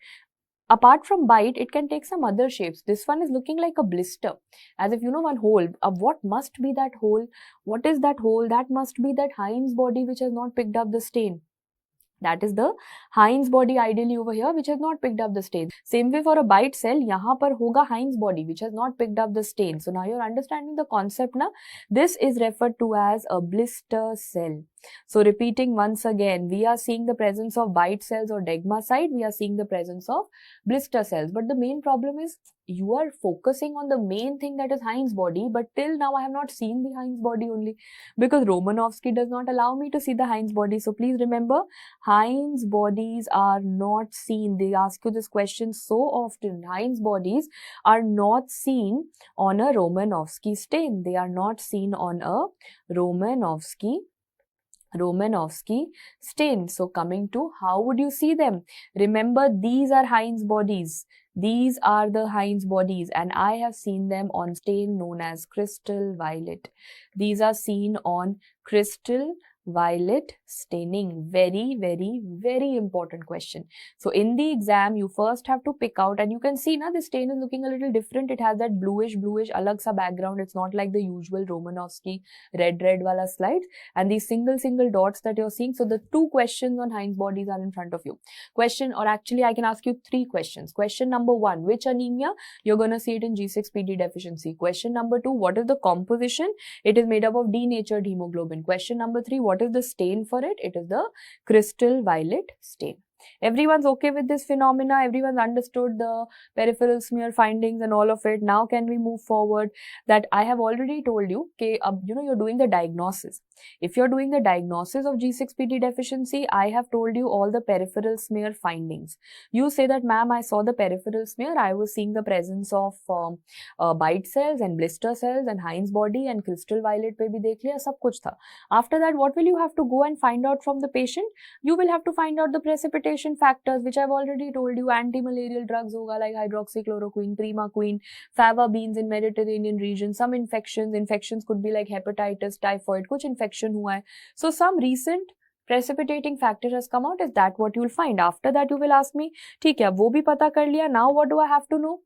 apart from bite, it can take some other shapes. This one is looking like a blister, as if you know one hole. What must be that hole? What is that hole? That must be that hind's body which has not picked up the stain. That is the hind's body ideally over here which has not picked up the stain. Same way for a bite cell, yahan par hoga hind's body which has not picked up the stain. So now you're understanding the concept na. This is referred to as a blister cell. So repeating once again, we are seeing the presence of bite cells or degma site. We are seeing the presence of blister cells. But the main problem is you are focusing on the main thing, that is hind's body. But till now I have not seen the hind's body only, because Romanovsky does not allow me to see the hind's body. So please remember, hind's bodies are not seen. They ask you this question so often. Hind's bodies are not seen on a Romanovsky stain. They are not seen on a Romanovsky stain. So coming to how would you see them? Remember, these are hind's bodies. These are the hind's bodies, and I have seen them on stain known as crystal violet. These are seen on crystal violet staining. Very, very, very important question. So in the exam, you first have to pick out, and you can see now the stain is looking a little different. It has that bluish alag sa background. It's not like the usual Romanovsky red wala slides, and these single dots that you're seeing. So the two questions on hind's bodies are in front of you. Question, or actually I can ask you three questions. Question number 1, which anemia? You're going to see it in G6PD deficiency. Question number 2, what is the composition? It is made up of denatured hemoglobin. Question number 3, what is the stain for it? It is the crystal violet stain. Everyone's okay with this phenomena? Everyone's understood the peripheral smear findings and all of it. Now can we move forward? That I have already told you, okay, you're doing the diagnosis. If you're doing the diagnosis of G6PD deficiency, I have told you all the peripheral smear findings. You say that, ma'am, I saw the peripheral smear. I was seeing the presence of bite cells and blister cells and hind's body and crystal violet pe bhi dekh liya, sab kuch tha. After that, what will you have to go and find out from the patient? You will have to find out the precipitation factors, which I've already told you. Anti-malarial drugs hoga like hydroxychloroquine, primaquine, fava beans in Mediterranean region. Some infections could be like hepatitis, typhoid, kuch infection hua hai. So some recent precipitating factor has come out. Is that what you will find? After that you will ask me, theek hai, wo bhi pata kar liya, now what do I have to know?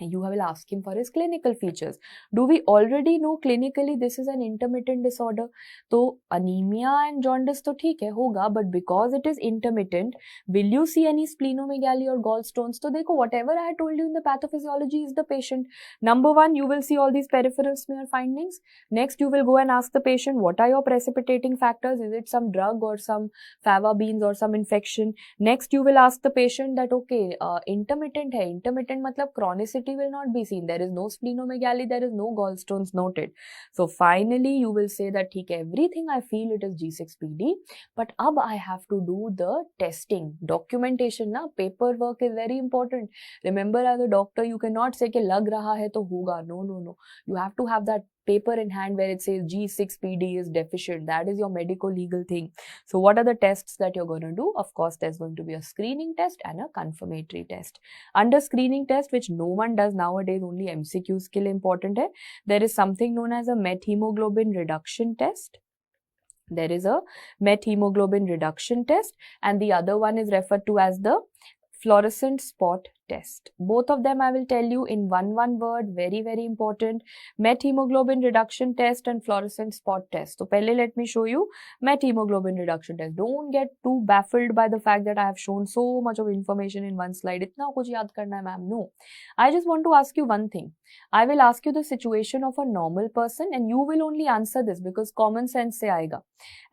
You will ask him for his clinical features. Do we already know clinically this is an intermittent disorder? So anemia and jaundice to theek hai, hoga, but because it is intermittent, will you see any splenomegaly or gallstones? So dekho, whatever I told you in the pathophysiology is the patient. Number 1, you will see all these peripheral smear findings. Next, you will go and ask the patient, what are your precipitating factors? Is it some drug or some fava beans or some infection? Next, you will ask the patient that, okay, intermittent hai. Intermittent matlab chronicity will not be seen. There is no splenomegaly, there is no gallstones noted. So finally, you will say that, theek, everything I feel it is G6PD, but ab I have to do the testing. Documentation, na, paperwork is very important. Remember, as a doctor, you cannot say ke lag raha hai to hoga. No. You have to have that paper in hand where it says G6PD is deficient. That is your medical legal thing. So what are the tests that you're going to do? Of course, there's going to be a screening test and a confirmatory test. Under screening test, which no one does nowadays, only MCQ skill important hai, there is something known as a methemoglobin reduction test. There is a methemoglobin reduction test, and the other one is referred to as the fluorescent spot test. Both of them I will tell you in one word, very important. Methemoglobin reduction test and fluorescent spot test. So pehle let me show you methemoglobin reduction test. Don't get too baffled by the fact that I have shown so much of information in one slide. Itna kuch yaad karna hai ma'am? No. I just want to ask you one thing. I will ask you the situation of a normal person and you will only answer this because common sense se aayega.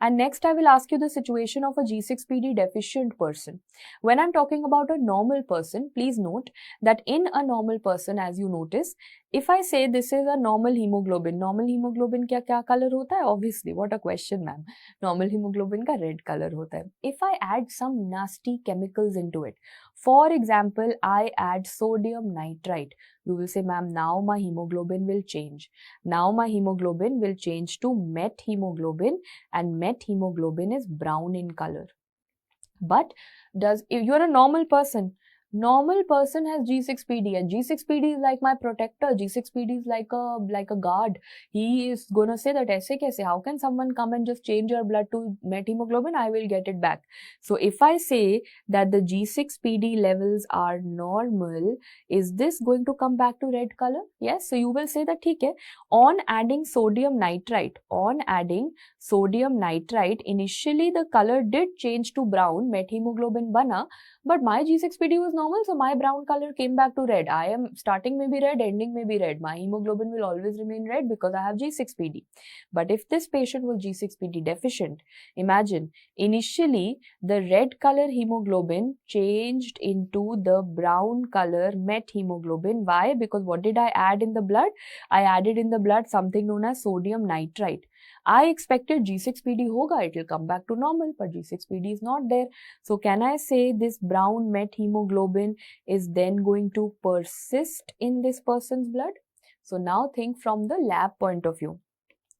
And next I will ask you the situation of a G6PD deficient person. When I'm talking about a normal person, please note that in a normal person, as you notice, if I say this is a normal hemoglobin kya color hota hai? Obviously, what a question, ma'am. Normal hemoglobin ka red color hota hai. If I add some nasty chemicals into it, for example, I add sodium nitrite, you will say, ma'am, now my hemoglobin will change. Now my hemoglobin will change to methemoglobin, and methemoglobin is brown in color. But if you're a normal person has G6PD, and G6PD is like my protector. G6PD is like a guard. He is gonna say that aise kaise, how can someone come and just change your blood to methemoglobin? I will get it back. So if I say that the G6PD levels are normal, is this going to come back to red color? Yes. So you will say that theek hai, on adding sodium nitrite, initially the color did change to brown, methemoglobin bana, but my G6PD was normal, so my brown color came back to red. I am starting may be red, ending may be red. My hemoglobin will always remain red because I have G6PD. But if this patient was G6PD deficient, imagine initially the red color hemoglobin changed into the brown color methemoglobin. Why? Because what did I add in the blood? I added in the blood something known as sodium nitrite. I expected G6PD hoga, it will come back to normal, but G6PD is not there. So can I say this brown methemoglobin is then going to persist in this person's blood? So now think from the lab point of view.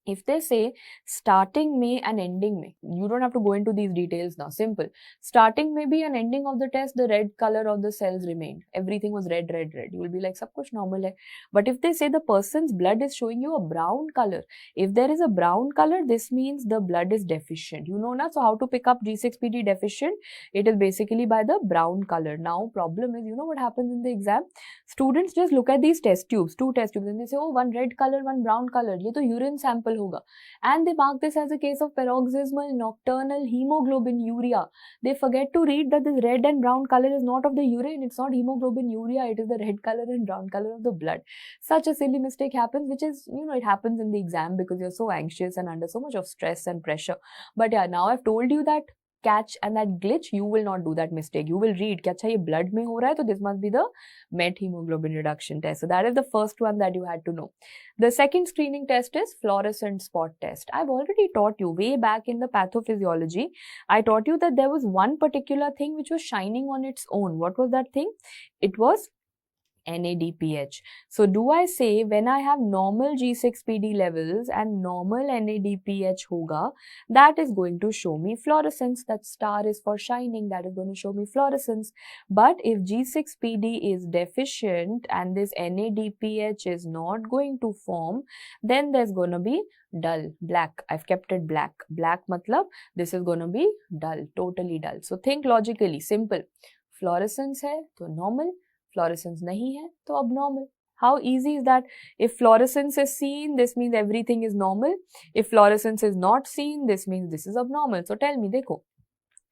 If they say starting May and ending May, you don't have to go into these details now, simple. Starting may be and ending of the test, the red color of the cells remained. Everything was red. You will be like, sab kuch normal hai. But if they say the person's blood is showing you a brown color, if there is a brown color, this means the blood is deficient. You know na, so how to pick up G6PD deficient? It is basically by the brown color. Now problem is, you know what happens in the exam? Students just look at these test tubes, 2 test tubes, and they say, oh, one red color, one brown color. Ye to urine sample hoga. And they mark this as a case of paroxysmal nocturnal hemoglobin urea. They forget to read that this red and brown color is not of the urine, it's not hemoglobin urea, it is the red color and brown color of the blood. Such a silly mistake happens, which is, it happens in the exam because you're so anxious and under so much of stress and pressure. But yeah, now I've told you that catch and that glitch, you will not do that mistake. You will read कि अच्छा ये blood में हो रहा है, so this must be the methemoglobin reduction test. So that is the first one that you had to know. The second screening test is fluorescent spot test. I've already taught you way back in the pathophysiology. I taught you that there was one particular thing which was shining on its own. What was that thing? It was NADPH. So do I say when I have normal G6PD levels and normal NADPH hoga, that is going to show me fluorescence. That star is for shining, that is going to show me fluorescence. But if G6PD is deficient and this NADPH is not going to form, then there's going to be dull, black. I've kept it black. Black matlab this is going to be dull, totally dull. So think logically, simple. Fluorescence hai to normal, fluorescence nahi hai to abnormal. How easy is that? If fluorescence is seen, this means everything is normal. If fluorescence is not seen, this means this is abnormal. So tell me, dekho.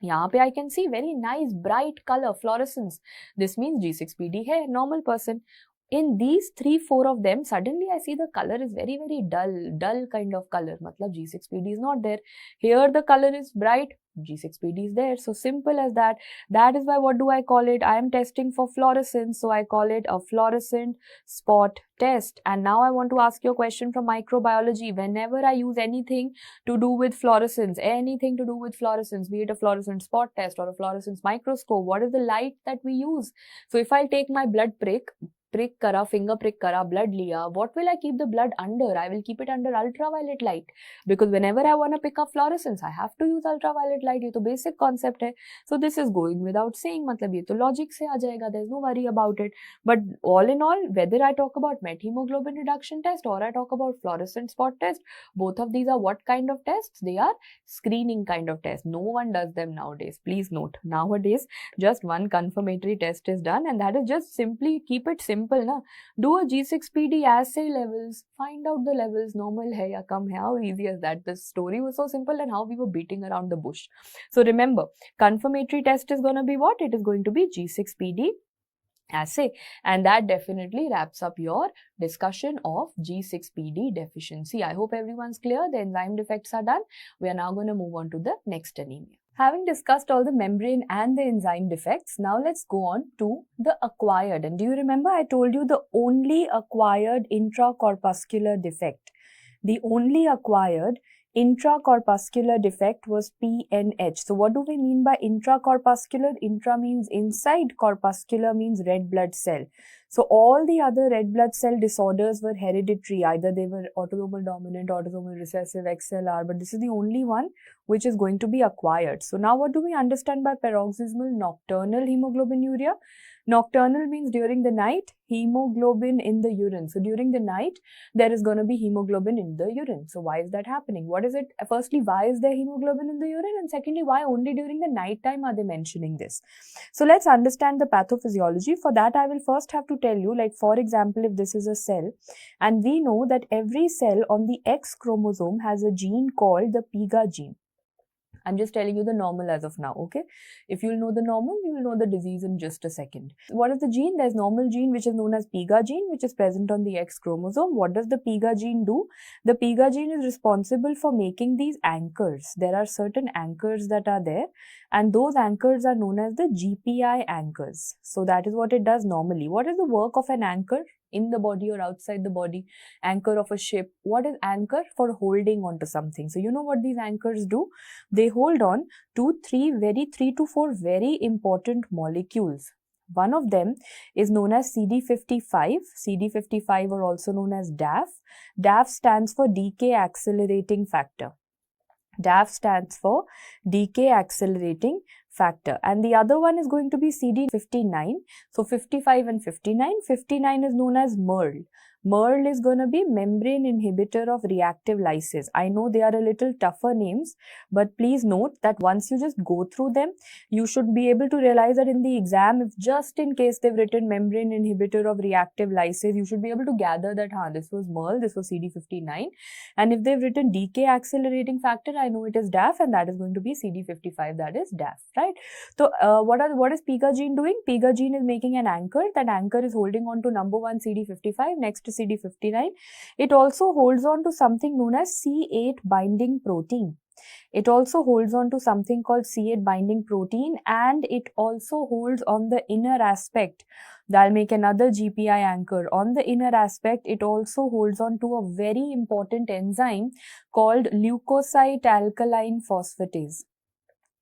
यहाँ पे I can see very nice bright color fluorescence. This means G6PD hai, normal person. In these 3-4 of them, suddenly I see the color is very dull kind of color. Matlab G6PD is not there. Here the color is bright, G6PD is there. So simple as that. That is why what do I call it? I am testing for fluorescence, so I call it a fluorescent spot test. And now I want to ask you a question from microbiology. Whenever I use anything to do with fluorescence, be it a fluorescent spot test or a fluorescence microscope, what is the light that we use? So if I take my blood prick, prick kara, finger prick kara, blood liya, what will I keep the blood under? I will keep it under ultraviolet light, because whenever I want to pick up fluorescence, I have to use ultraviolet light. ये तो basic concept है. So this is going without saying, मतलब ये तो logic से आ जाएगा. There's no worry about it. But all in all, whether I talk about methemoglobin reduction test or I talk about fluorescent spot test, both of these are what kind of tests? They are screening kind of tests. No one does them nowadays. Please note, nowadays just one confirmatory test is done, and that is just simply keep it simple. Na? Do a G6PD assay levels, find out the levels, normal hai ya kam hai. How easy is that? The story was so simple, and how we were beating around the bush. So remember, confirmatory test is going to be what? It is going to be G6PD assay, and that definitely wraps up your discussion of G6PD deficiency. I hope everyone's clear. The enzyme defects are done. We are now going to move on to the next anemia. Having discussed all the membrane and the enzyme defects, now let's go on to the acquired. And do you remember I told you the only acquired intracorpuscular defect? The only acquired intracorpuscular defect was PNH. So what do we mean by intracorpuscular? Intra means inside, corpuscular means red blood cell. So all the other red blood cell disorders were hereditary. Either they were autosomal dominant, autosomal recessive, XLR, but this is the only one which is going to be acquired. So now what do we understand by paroxysmal nocturnal hemoglobinuria? Nocturnal means during the night, hemoglobin in the urine. So during the night, there is going to be hemoglobin in the urine. So why is that happening? What is it? Firstly, why is there hemoglobin in the urine? And secondly, why only during the night time are they mentioning this? So let's understand the pathophysiology. For that, I will first have to tell you, like for example, if this is a cell, and we know that every cell on the X chromosome has a gene called the PIGA gene. I'm just telling you the normal as of now, okay? If you'll know the normal, you will know the disease in just a second. What is the gene? There's normal gene which is known as PIGA gene, which is present on the X chromosome. What does the PIGA gene do? The PIGA gene is responsible for making these anchors. There are certain anchors that are there, and those anchors are known as the GPI anchors. So that is what it does normally. What is the work of an anchor? In the body or outside the body? Anchor of a ship. What is anchor? For holding on to something. So you know what these anchors do? They hold on to three to four very important molecules. One of them is known as CD55. CD55 or also known as DAF. DAF stands for decay accelerating factor. DAF stands for decay accelerating factor, and the other one is going to be CD59. So 55 and 59. 59 is known as MERL. MERL is going to be membrane inhibitor of reactive lysis. I know they are a little tougher names, but please note that once you just go through them, you should be able to realize that in the exam, if just in case they've written membrane inhibitor of reactive lysis, you should be able to gather that this was MERL, this was CD59. And if they've written decay accelerating factor, I know it is DAF, and that is going to be CD55, that is DAF, right? So what is PIGA gene doing? PIGA gene is making an anchor. That anchor is holding on to number 1 CD55 next to CD59. It also holds on to something known as C8 binding protein. It also holds on to something called C8 binding protein, and it also holds on the inner aspect. That'll make another GPI anchor. On the inner aspect, it also holds on to a very important enzyme called leukocyte alkaline phosphatase.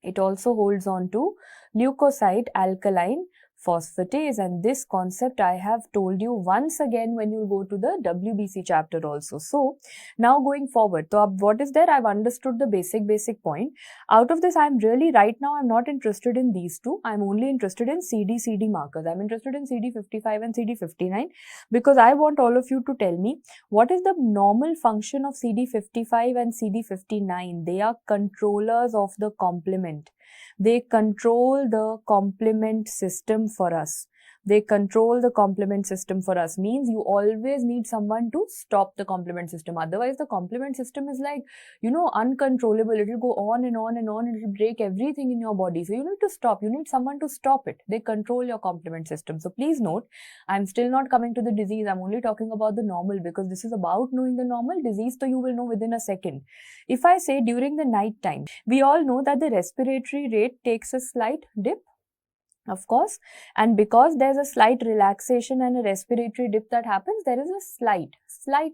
It also holds on to leukocyte alkaline phosphatase, and this concept I have told you once again when you go to the WBC chapter also. So now going forward, so what is there? I've understood the basic point. Out of this, I'm not interested in these two. I'm only interested in CD markers. I'm interested in CD55 and CD59 because I want all of you to tell me what is the normal function of CD55 and CD59. They are controllers of the complement. They control the complement system for us. They control the complement system for us. Means you always need someone to stop the complement system. Otherwise, the complement system is like, uncontrollable. It will go on and on and on. It will break everything in your body. So you need to stop. You need someone to stop it. They control your complement system. So please note, I'm still not coming to the disease. I'm only talking about the normal because this is about knowing the normal. Disease, so you will know within a second. If I say during the night time, we all know that the respiratory rate takes a slight dip. Of course, and because there's a slight relaxation and a respiratory dip that happens, there is a slight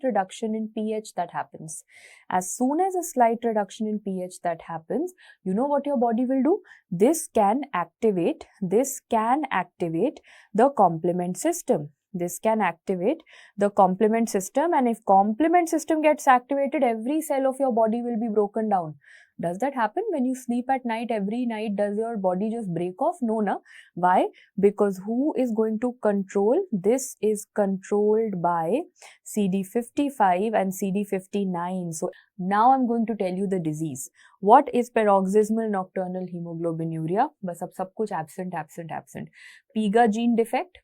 reduction in pH that happens. As soon as a slight reduction in pH that happens, you know what your body will do? This can activate the complement system. This can activate the complement system, and if complement system gets activated, every cell of your body will be broken down. Does that happen when you sleep at night? Every night, does your body just break off? No, na. Why? Because who is going to control? This is controlled by CD55 and CD59. So now I'm going to tell you the disease. What is paroxysmal nocturnal hemoglobinuria? बस अब सब कुछ absent. PIGA gene defect.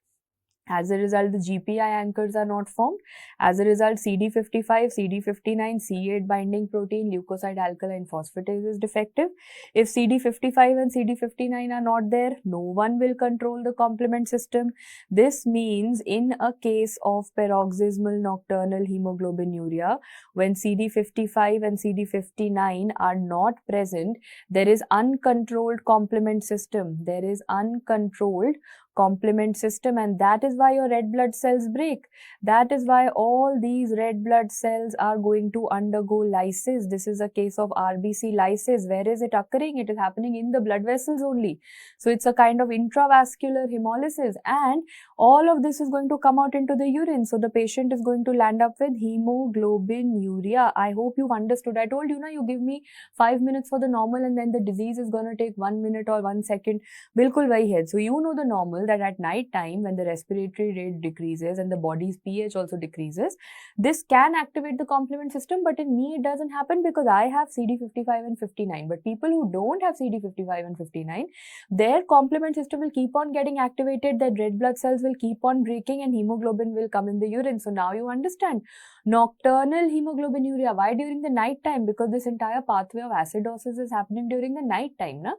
As a result, the GPI anchors are not formed. As a result, CD55, CD59, C8 binding protein, leukocyte alkaline phosphatase is defective. If CD55 and CD59 are not there, no one will control the complement system. This means in a case of paroxysmal nocturnal hemoglobinuria, when CD55 and CD59 are not present, there is uncontrolled complement system. There is uncontrolled complement system, and that is why your red blood cells break. That is why all these red blood cells are going to undergo lysis. This is a case of RBC lysis. Where is it occurring? It is happening in the blood vessels only. So it's a kind of intravascular hemolysis, and all of this is going to come out into the urine. So the patient is going to land up with hemoglobinuria. I hope you've understood. I told you, na, you give me 5 minutes for the normal and then the disease is going to take 1 minute or 1 second. Bilkul wahi hai. So you know the normal, that at night time when the respiratory rate decreases and the body's pH also decreases, this can activate the complement system, but in me it doesn't happen because I have CD55 and 59. But people who don't have CD55 and 59, their complement system will keep on getting activated, their red blood cells will keep on breaking and hemoglobin will come in the urine. So now you understand nocturnal hemoglobinuria. Why during the night time? Because this entire pathway of acidosis is happening during the night time, na?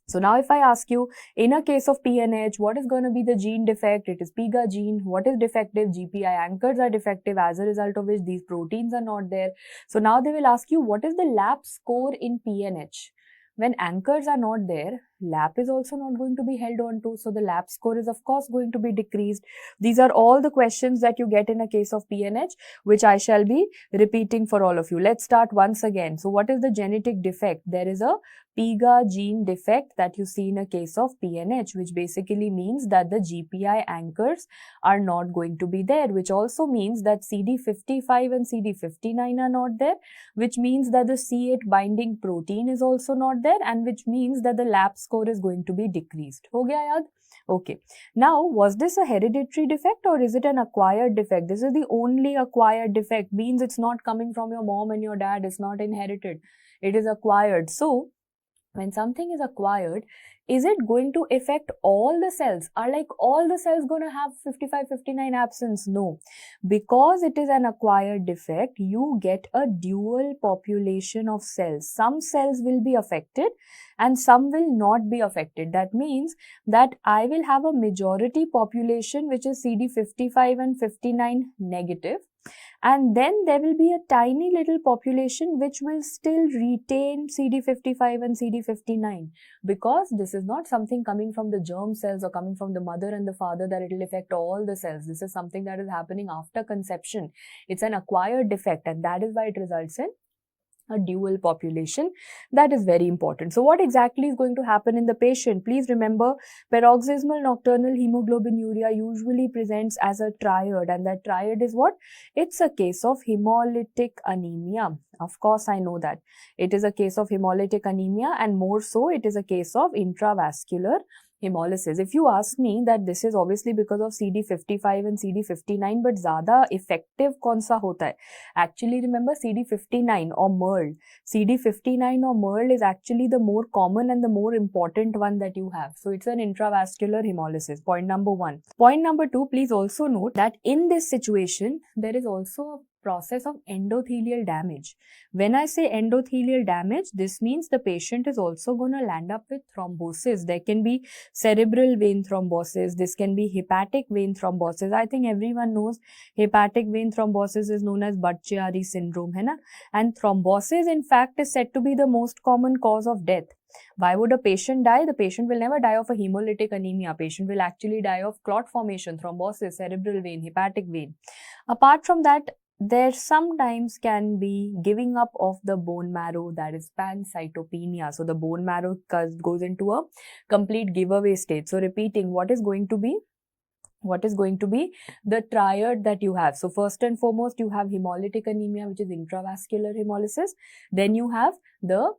So now if I ask you, in a case of PNH, what is going to be the gene defect? It is PIGA gene. What is defective? GPI anchors are defective, as a result of which these proteins are not there. So now they will ask you, what is the lab score in PNH? When anchors are not there, lap is also not going to be held on to. So the lap score is of course going to be decreased. These are all the questions that you get in a case of PNH, which I shall be repeating for all of you. Let's start once again. So what is the genetic defect? There is a PIGA gene defect that you see in a case of PNH, which basically means that the GPI anchors are not going to be there, which also means that CD55 and CD59 are not there, which means that the C8 binding protein is also not there, and which means that the lab score is going to be decreased. Ho gaya yaad? Okay. Now, was this a hereditary defect or is it an acquired defect? This is the only acquired defect, means it's not coming from your mom and your dad, it's not inherited, it is acquired. So, when something is acquired, is it going to affect all the cells? Are like all the cells going to have 55, 59 absence? No. Because it is an acquired defect, you get a dual population of cells. Some cells will be affected and some will not be affected. That means that I will have a majority population which is CD55 and 59 negative. And then there will be a tiny little population which will still retain CD55 and CD59, because this is not something coming from the germ cells or coming from the mother and the father that it will affect all the cells. This is something that is happening after conception. It's an acquired defect, and that is why it results in a dual population. That is very important. So what exactly is going to happen in the patient? Please remember, paroxysmal nocturnal hemoglobinuria usually presents as a triad, and that triad is what? It's a case of hemolytic anemia. Of course, I know that. It is a case of hemolytic anemia, and more so, it is a case of intravascular hemolysis. If you ask me that this is obviously because of CD55 and CD59, but ज़्यादा effective कौन सा होता है? Actually, remember CD59 or MERL. CD59 or MERL is actually the more common and the more important one that you have. So it's an intravascular hemolysis. Point number 1. Point number 2, please also note that in this situation, there is also a process of endothelial damage. When I say endothelial damage, this means the patient is also going to land up with thrombosis. There can be cerebral vein thrombosis. This can be hepatic vein thrombosis. I think everyone knows hepatic vein thrombosis is known as Budd-Chiari syndrome, hai na? And thrombosis, in fact, is said to be the most common cause of death. Why would a patient die? The patient will never die of a hemolytic anemia. Patient will actually die of clot formation, thrombosis, cerebral vein, hepatic vein. Apart from that, there sometimes can be giving up of the bone marrow, that is pancytopenia. So the bone marrow goes into a complete giveaway state. So repeating, what is going to be what is going to be the triad that you have. So first and foremost, you have hemolytic anemia, which is intravascular hemolysis. Then you have the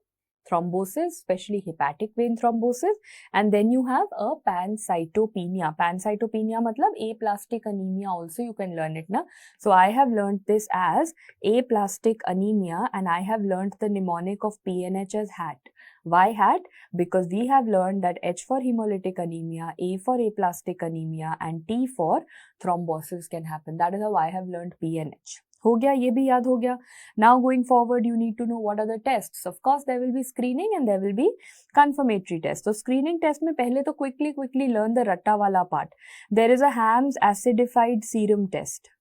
thrombosis, especially hepatic vein thrombosis, and then you have a pancytopenia. Pancytopenia matlab aplastic anemia also, you can learn it na. So I have learned this as aplastic anemia, and I have learned the mnemonic of PNH as HAT. Why HAT? Because we have learned that H for hemolytic anemia, A for aplastic anemia, and T for thrombosis can happen. That is how I have learned PNH. हो गया, ये भी याद हो गया. Now going forward, you need to know what are the tests. Of course, there will be screening and there will be confirmatory tests. So screening test में पहले तो quickly learn the ratta wala part. There is a Ham's acidified serum test.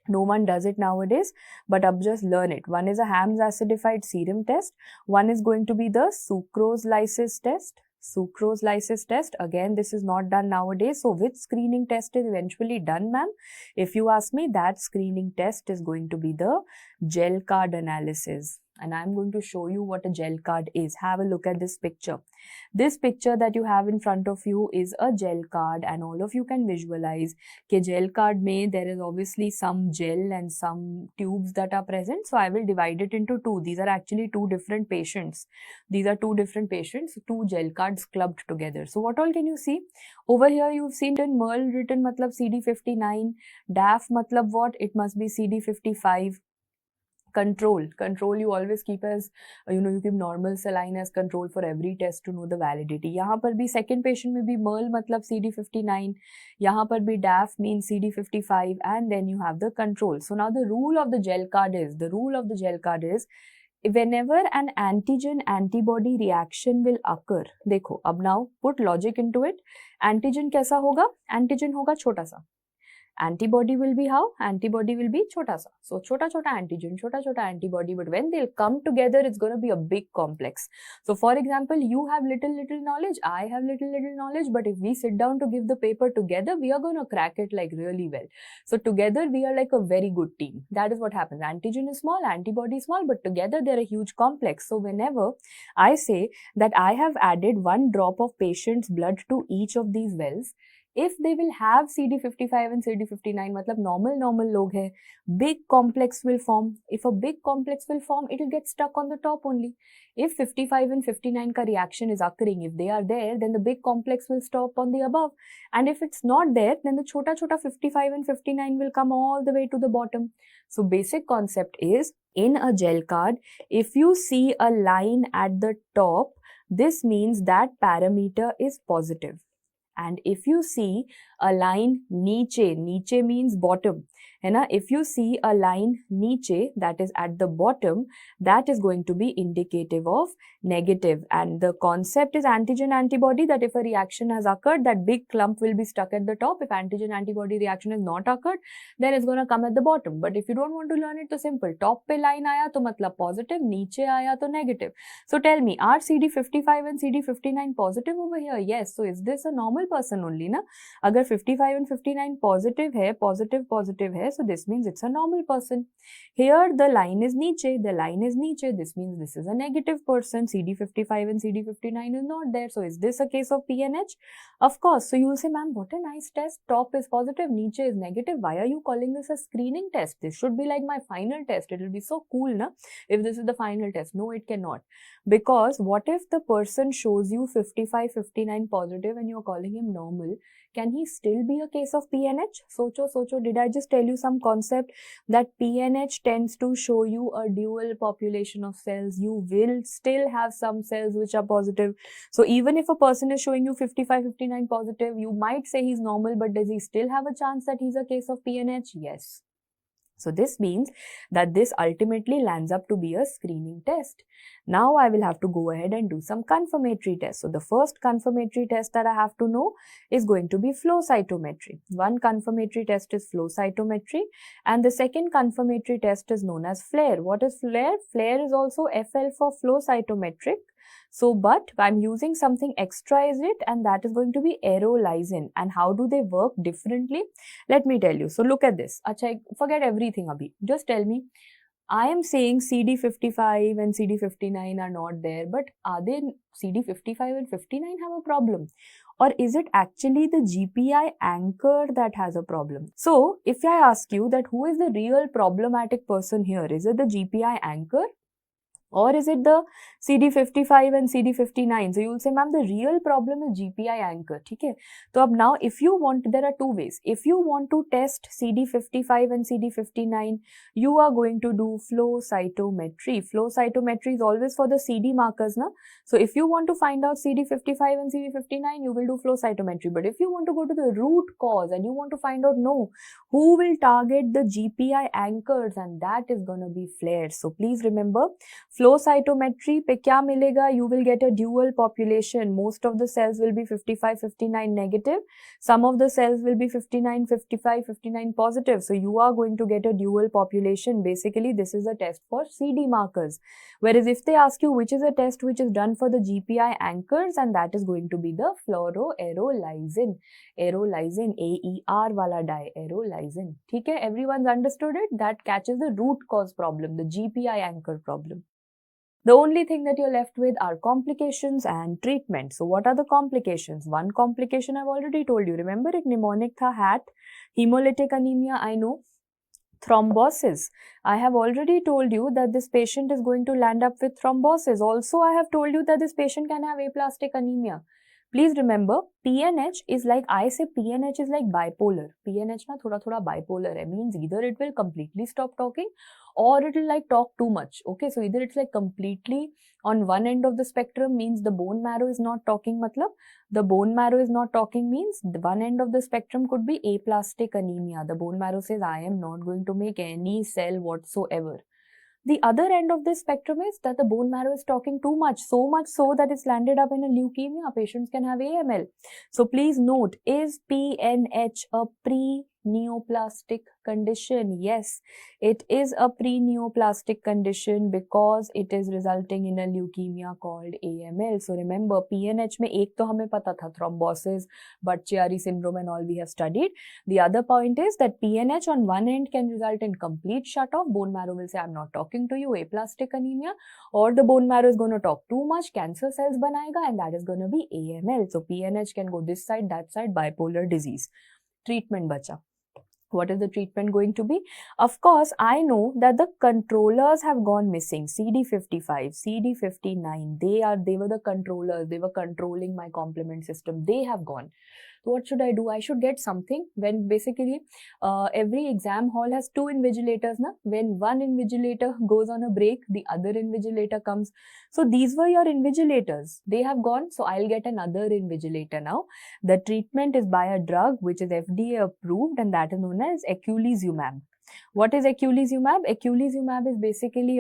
No one does it nowadays, but अब just learn it. One is a Ham's acidified serum test. One is going to be the sucrose lysis test. Sucrose lysis test. Again, this is not done nowadays. So which screening test is eventually done, ma'am? If you ask me, that screening test is going to be the gel card analysis. And I'm going to show you what a gel card is. Have a look at this picture. This picture that you have in front of you is a gel card, and all of you can visualize that gel card mein there is obviously some gel and some tubes that are present. So I will divide it into two. These are actually two different patients. These are two different patients, two gel cards clubbed together. So what all can you see? Over here you've seen in Merle written matlab CD59, DAF matlab what? It must be CD55. Control you always keep as, you keep normal saline as control for every test to know the validity. यहाँ पर भी second patient में भी Merle मतलब CD59, यहाँ पर भी DAF means CD55, and then you have the control. So now the rule of the gel card is, whenever an antigen antibody reaction will occur, देखो अब now put logic into it. Antigen कैसा होगा? Antigen होगा छोटा सा. Antibody will be how? Antibody will be chota sa. So chota antigen, chota antibody, but when they'll come together, it's going to be a big complex. So for example, you have little knowledge, I have little knowledge, but if we sit down to give the paper together, we are going to crack it like really well. So together we are like a very good team. That is what happens. Antigen is small, antibody is small, but together they're a huge complex. So whenever I say that I have added 1 drop of patient's blood to each of these wells, if they will have CD55 and CD59, matlab normal log hai, big complex will form. If a big complex will form, it will get stuck on the top only. If 55 and 59 ka reaction is occurring, if they are there, then the big complex will stop on the above. And if it's not there, then the chota 55 and 59 will come all the way to the bottom. So basic concept is, in a gel card, if you see a line at the top, this means that parameter is positive. And if you see a line niche means bottom, है ना? If you see a line niche, that is at the bottom, that is going to be indicative of negative. And the concept is antigen antibody, that if a reaction has occurred, that big clump will be stuck at the top. If antigen antibody reaction has not occurred, then it's going to come at the bottom. But if you don't want to learn it, so simple. Top pe line aaya to matlab positive, niche aaya to negative. So tell me, are CD55 and CD59 positive over here? Yes. So is this a normal person only, na? Agar 55 and 59 positive hai, positive hai, so this means it's a normal person. Here the line is niche, this means this is a negative person. CD55 and CD59 is not there. So is this a case of PNH? Of course. So you will say, ma'am, what a nice test. Top is positive, niche is negative. Why are you calling this a screening test? This should be like my final test. It will be so cool, na, if this is the final test. No, it cannot. Because what if the person shows you 55, 59 positive and you're calling him normal? Can he still be a case of PNH? Socho, did I just tell you some concept that PNH tends to show you a dual population of cells? You will still have some cells which are positive. So even if a person is showing you 55, 59 positive, you might say he's normal, but does he still have a chance that he's a case of PNH? Yes. So this means that this ultimately lands up to be a screening test. Now I will have to go ahead and do some confirmatory tests. So the first confirmatory test that I have to know is going to be flow cytometry. One confirmatory test is flow cytometry, and the second confirmatory test is known as FLAIR. What is FLAIR? FLAIR is also FL for flow cytometric. So, but I'm using something extra, is it? And that is going to be aerolysin. And how do they work differently? Let me tell you. So look at this. Acha, forget everything abhi. Just tell me, I am saying CD55 and CD59 are not there, but are they CD55 and 59 have a problem? Or is it actually the GPI anchor that has a problem? So, if I ask you that who is the real problematic person here, is it the GPI anchor? Or is it the CD55 and CD59? So you will say, ma'am, the real problem is GPI anchor. Okay? So now, if you want, there are two ways. If you want to test CD55 and CD59, you are going to do flow cytometry. Flow cytometry is always for the CD markers. Na? So if you want to find out CD55 and CD59, you will do flow cytometry. But if you want to go to the root cause and you want to find out, no, who will target the GPI anchors, and that is going to be flares. So please remember, flow cytometry पे क्या मिलेगा? You will get a dual population. Most of the cells will be 55, 59 negative. Some of the cells will be 59, 55, 59 positive. So you are going to get a dual population. Basically, this is a test for CD markers. Whereas if they ask you which is a test which is done for the GPI anchors, and that is going to be the fluoroaerolysine. Aerolysine, AER wala dye, aerolysine. ठीक है? Everyone's understood it? That catches the root cause problem, the GPI anchor problem. The only thing that you're left with are complications and treatment. So what are the complications? One complication I've already told you. Remember, एक mnemonic tha hat, hemolytic anemia, I know. Thrombosis. I have already told you that this patient is going to land up with thrombosis. Also, I have told you that this patient can have aplastic anemia. Please remember, PNH is like, I say PNH is like bipolar. PNH na thoda bipolar hai. Means either it will completely stop talking or it will like talk too much. Okay, so either it's like completely on one end of the spectrum, means the bone marrow is not talking, matlab the bone marrow is not talking means the one end of the spectrum could be aplastic anemia. The bone marrow says, I am not going to make any cell whatsoever. The other end of this spectrum is that the bone marrow is talking too much, so much so that it's landed up in a leukemia. Patients can have AML. So please note, is PNH a pre-neoplastic condition? Yes, it is a pre-neoplastic condition because it is resulting in a leukemia called AML. So remember, PNH में एक तो हमें पता था, thrombosis, Budd-Chiari syndrome and all we have studied. The other point is that PNH on one end can result in complete shut-off. Bone marrow will say, I'm not talking to you, aplastic anemia, or the bone marrow is going to talk too much, cancer cells banayega, and that is going to be AML. So PNH can go this side, that side, bipolar disease. Treatment bacha. What is the treatment going to be? Of course, I know that the controllers have gone missing. CD55, CD59, they were the controllers. They were controlling my complement system. They have gone. So what should I do? I should get something when basically every exam hall has two invigilators. Na? When one invigilator goes on a break, the other invigilator comes. So these were your invigilators. They have gone. So I'll get another invigilator now. The treatment is by a drug which is FDA approved, and that is known as eculizumab. What is eculizumab? Eculizumab is basically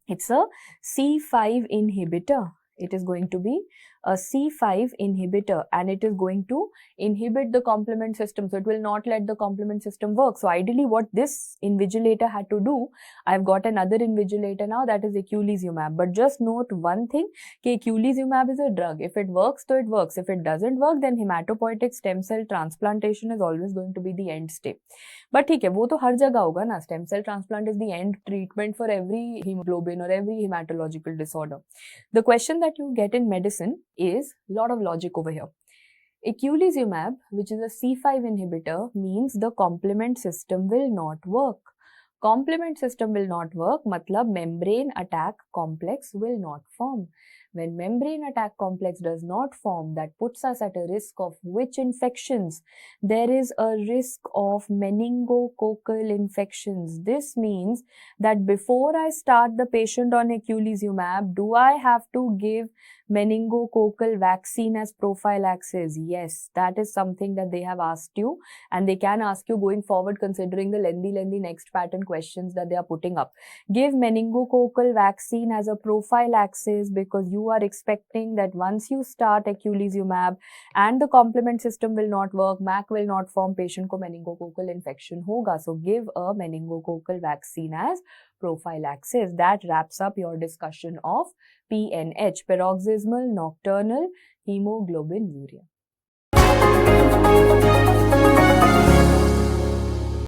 it's a C5 inhibitor. It is going to be a C5 inhibitor, and it is going to inhibit the complement system. So it will not let the complement system work. So ideally what this invigilator had to do, I've got another invigilator now, that is eculizumab. But just note one thing, कि eculizumab is a drug. If it works, so it works. If it doesn't work, then hematopoietic stem cell transplantation is always going to be the end step. But ठीक है, वो तो हर जगह होगा ना. Stem cell transplant is the end treatment for every hemoglobin or every hematological disorder. The question that you get in medicine is a lot of logic over here. Eculizumab, which is a C5 inhibitor, means the complement system will not work. Complement system will not work, matlab membrane attack complex will not form. When membrane attack complex does not form, that puts us at a risk of which infections? There is a risk of meningococcal infections. This means that before I start the patient on eculizumab, do I have to give meningococcal vaccine as prophylaxis? Yes, that is something that they have asked you, and they can ask you going forward considering the lengthy next pattern questions that they are putting up. Give meningococcal vaccine as a prophylaxis because you are expecting that once you start eculizumab and the complement system will not work, MAC will not form, patient ko meningococcal infection hoga. So give a meningococcal vaccine as prophylaxis. That wraps up your discussion of PNH, paroxysmal nocturnal hemoglobinuria.